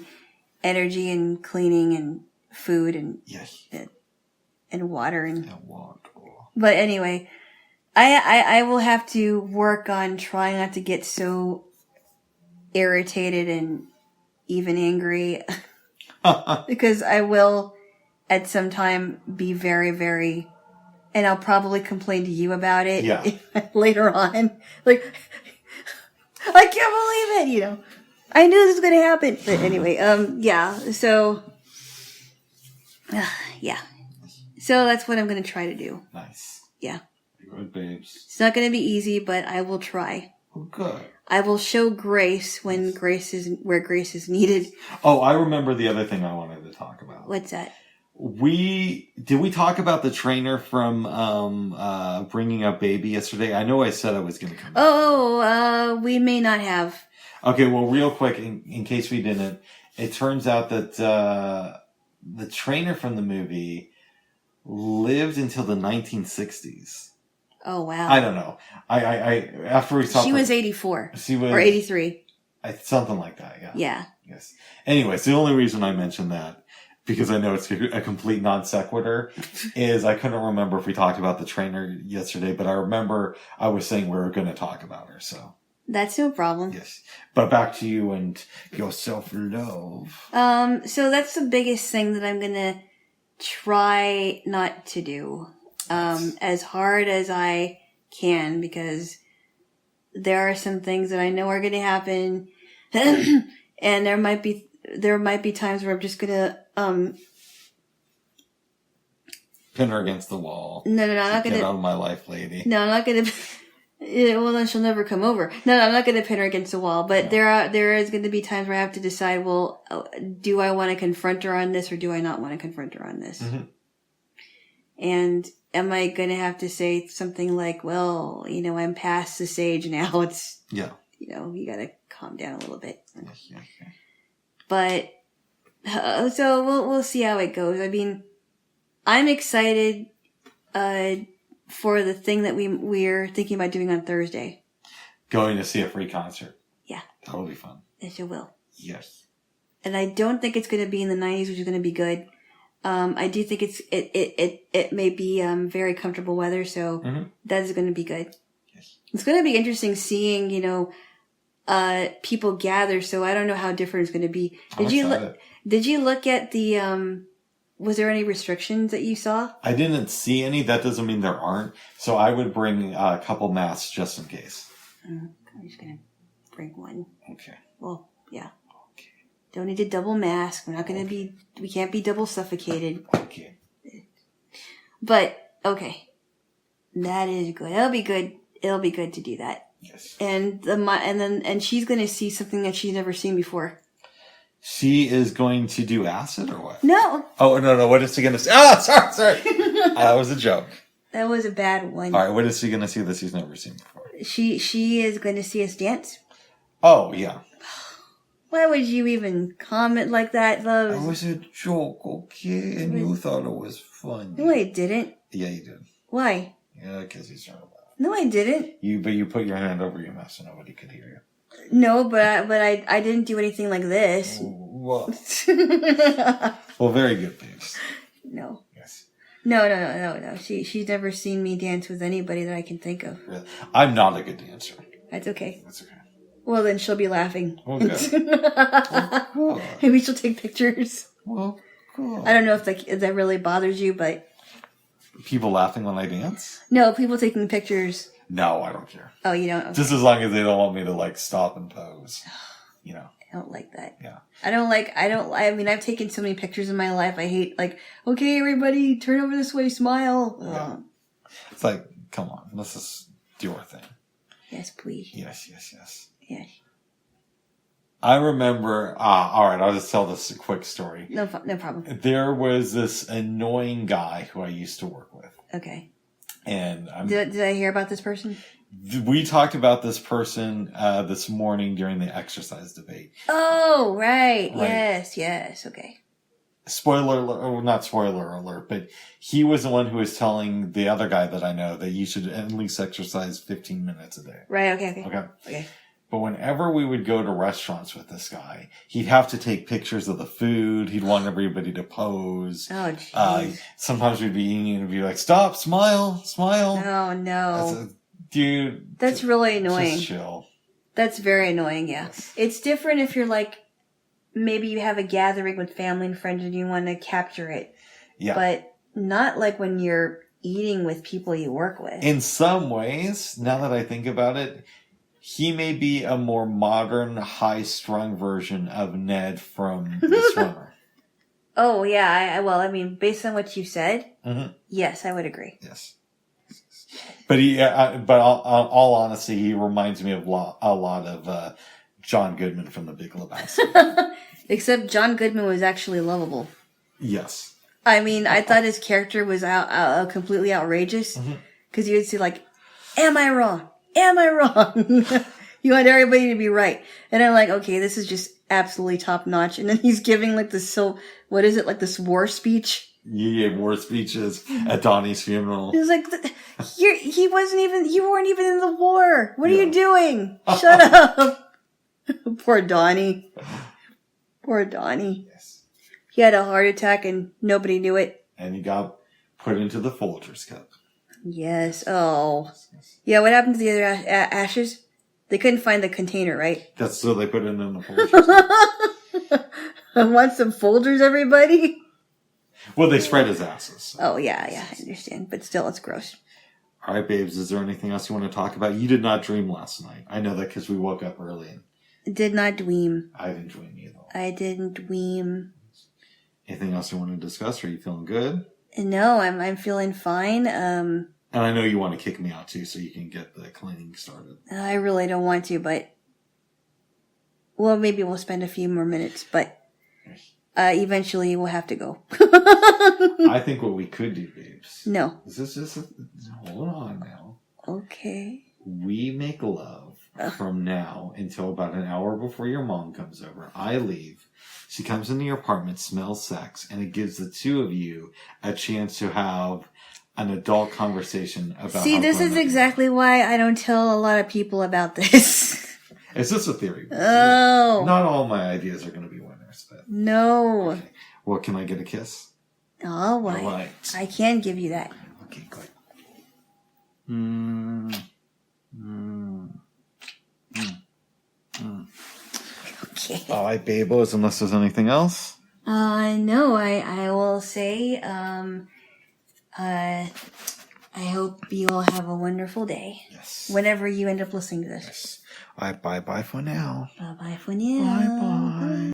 S3: energy and cleaning and food and
S2: Yes.
S3: and water and.
S2: water.
S3: But anyway, I will have to work on trying not to get so irritated and even angry because I will at some time be very, very, and I'll probably complain to you about it later on. Like, I can't believe it, I knew this was going to happen. But anyway, so, So that's what I'm going to try to do.
S2: Nice.
S3: Yeah.
S2: Good, babes.
S3: It's not going to be easy, but I will try.
S2: Oh, good.
S3: I will show grace when where grace is needed.
S2: Oh, I remember the other thing I wanted to talk about.
S3: What's that?
S2: Did we talk about the trainer from Bringing Up Baby yesterday? I know I said I was going to come.
S3: We may not have.
S2: Okay, well, real quick, in case we didn't, it turns out that the trainer from the movie lived until the 1960s.
S3: Oh, wow.
S2: I don't know. I after we saw
S3: she was 84.
S2: She was
S3: or 83.
S2: Something like that. Yeah.
S3: Yeah.
S2: Yes. Anyways, the only reason I mentioned that, because I know it's a complete non sequitur, is I couldn't remember if we talked about the trainer yesterday, but I remember I was saying we were going to talk about her. So
S3: that's no problem.
S2: yes. But back to you and your self-love.
S3: So that's the biggest thing that I'm going to try not to do. As hard as I can, because there are some things that I know are going to happen, and there might be times where I'm just going to
S2: pin her against the wall.
S3: No, I'm not going to
S2: get out of my life, lady.
S3: No, I'm not going to. Well, then she'll never come over. No, I'm not going to pin her against the wall. But there is going to be times where I have to decide. Well, do I want to confront her on this, or do I not want to confront her on this?
S2: Mm-hmm.
S3: And am I going to have to say something like, well, I'm past this age now. It's,
S2: Yeah.
S3: You got to calm down a little bit.
S2: Yeah.
S3: But, so we'll see how it goes. I mean, I'm excited, for the thing that we're thinking about doing on Thursday.
S2: Going to see a free concert.
S3: Yeah.
S2: That will be fun.
S3: Yes, it will.
S2: Yes.
S3: And I don't think it's going to be in the 90s, which is going to be good. I do think it may be, very comfortable weather, so that is going to be good.
S2: Yes.
S3: It's going to be interesting seeing, people gather, so I don't know how different it's going to be. Did you look at the, was there any restrictions that you saw?
S2: I didn't see any. That doesn't mean there aren't. So I would bring a couple masks just in case.
S3: I'm just going to bring one.
S2: Okay.
S3: Well, yeah.
S2: Okay.
S3: Don't need a double mask. We're not going to we can't be double suffocated.
S2: Okay.
S3: But, okay. That is good. That'll be good. It'll be good to do that.
S2: Yes.
S3: And she's going to see something that she's never seen before.
S2: She is going to do acid or what?
S3: No.
S2: Oh, no. What is she going to see? Oh, sorry. That was a joke.
S3: That was a bad one.
S2: All right. What is she going to see that she's never seen before?
S3: She is going to see us dance.
S2: Oh, yeah.
S3: Why would you even comment like that, love?
S2: It was a joke, okay? And you thought it was funny.
S3: No, I didn't.
S2: Yeah, you did.
S3: Why?
S2: Yeah, because he's trying to laugh.
S3: No, I didn't.
S2: But you put your hand over your mouth so nobody could hear you.
S3: No, but I didn't do anything like this.
S2: Well, very good, babes.
S3: No.
S2: Yes.
S3: No. She's never seen me dance with anybody that I can think of.
S2: Really? I'm not a good dancer.
S3: That's okay.
S2: That's okay.
S3: Well, then she'll be laughing.
S2: Okay. Well,
S3: Maybe she'll take pictures.
S2: well, cool.
S3: I don't know if that really bothers you, but...
S2: People laughing when I dance?
S3: No, people taking pictures.
S2: No, I don't care.
S3: Oh, you don't? Okay.
S2: Just as long as they don't want me to, stop and pose.
S3: I don't like that.
S2: Yeah.
S3: I mean, I've taken so many pictures in my life. I hate, okay, everybody, turn over this way, smile.
S2: Yeah. It's like, come on, let's just do our thing.
S3: Yes, please.
S2: Yes.
S3: Yes.
S2: I remember, all right, I'll just tell this quick story.
S3: No problem.
S2: There was this annoying guy who I used to work with.
S3: Okay.
S2: And
S3: Did I hear about this person?
S2: We talked about this person this morning during the exercise debate.
S3: Oh, right. Yes. Okay.
S2: Spoiler alert, well, not spoiler alert, but he was the one who was telling the other guy that I know that you should at least exercise 15 minutes a day.
S3: Right. Okay.
S2: But whenever we would go to restaurants with this guy, he'd have to take pictures of the food. He'd want everybody to pose.
S3: Oh, jeez.
S2: Sometimes we'd be eating and be like, stop, smile.
S3: Oh, no.
S2: Dude.
S3: That's really annoying.
S2: Just chill.
S3: That's very annoying, yeah.
S2: Yes.
S3: It's different if you're maybe you have a gathering with family and friends and you want to capture it.
S2: Yeah.
S3: But not when you're eating with people you work with.
S2: In some ways, now that I think about it, he may be a more modern, high-strung version of Ned from The Swimmer.
S3: Oh, yeah. I mean, based on what you said, yes, I would agree.
S2: Yes. But all honesty, he reminds me of a lot of John Goodman from The Big Lebowski.
S3: Except John Goodman was actually lovable.
S2: Yes.
S3: I mean, I thought his character was completely outrageous. Because you would see am I wrong? Am I wrong? You want everybody to be right. And I'm like, okay, this is just absolutely top notch. And then he's giving what is it, this war speech?
S2: He gave war speeches at Donnie's funeral.
S3: He was like, you weren't even in the war. What are you doing? Shut up. Poor Donnie. Poor Donnie.
S2: Yes.
S3: He had a heart attack and nobody knew it.
S2: And he got put into the Folgers cup. Yes.
S3: Oh. Yeah, what happened to the other ashes? They couldn't find the container, right?
S2: That's so they put it in the Folgers cup.
S3: I want some Folgers, everybody.
S2: Well, they spread his asses. So.
S3: Oh, yeah, I understand. But still, it's gross.
S2: All right, babes, is there anything else you want to talk about? You did not dream last night. I know that because we woke up early. And
S3: did not dream.
S2: I didn't dream either.
S3: I didn't dream.
S2: Anything else you want to discuss? Are you feeling good?
S3: No, I'm feeling fine.
S2: And I know you want to kick me out too, so you can get the cleaning started.
S3: I really don't want to, but maybe we'll spend a few more minutes, but eventually we'll have to go.
S2: I think what we could do, babe, babes.
S3: No.
S2: This is just hold on now.
S3: Okay.
S2: We make love from now until about an hour before your mom comes over. I leave. She comes into your apartment, smells sex, and it gives the two of you a chance to have an adult conversation about.
S3: See, this is exactly why I don't tell a lot of people about this.
S2: It's just a theory.
S3: Oh.
S2: Not all my ideas are going to be winners. But...
S3: No.
S2: Okay. Well, can I get a kiss?
S3: All right.
S2: All right.
S3: I can give you that.
S2: Okay, good.
S3: Okay.
S2: All right, babos, unless there's anything else.
S3: No, I will say, I hope you all have a wonderful day.
S2: Yes.
S3: Whenever you end up listening to this.
S2: Yes. All right, bye-bye for now.
S3: Bye-bye for now.
S2: Bye-bye.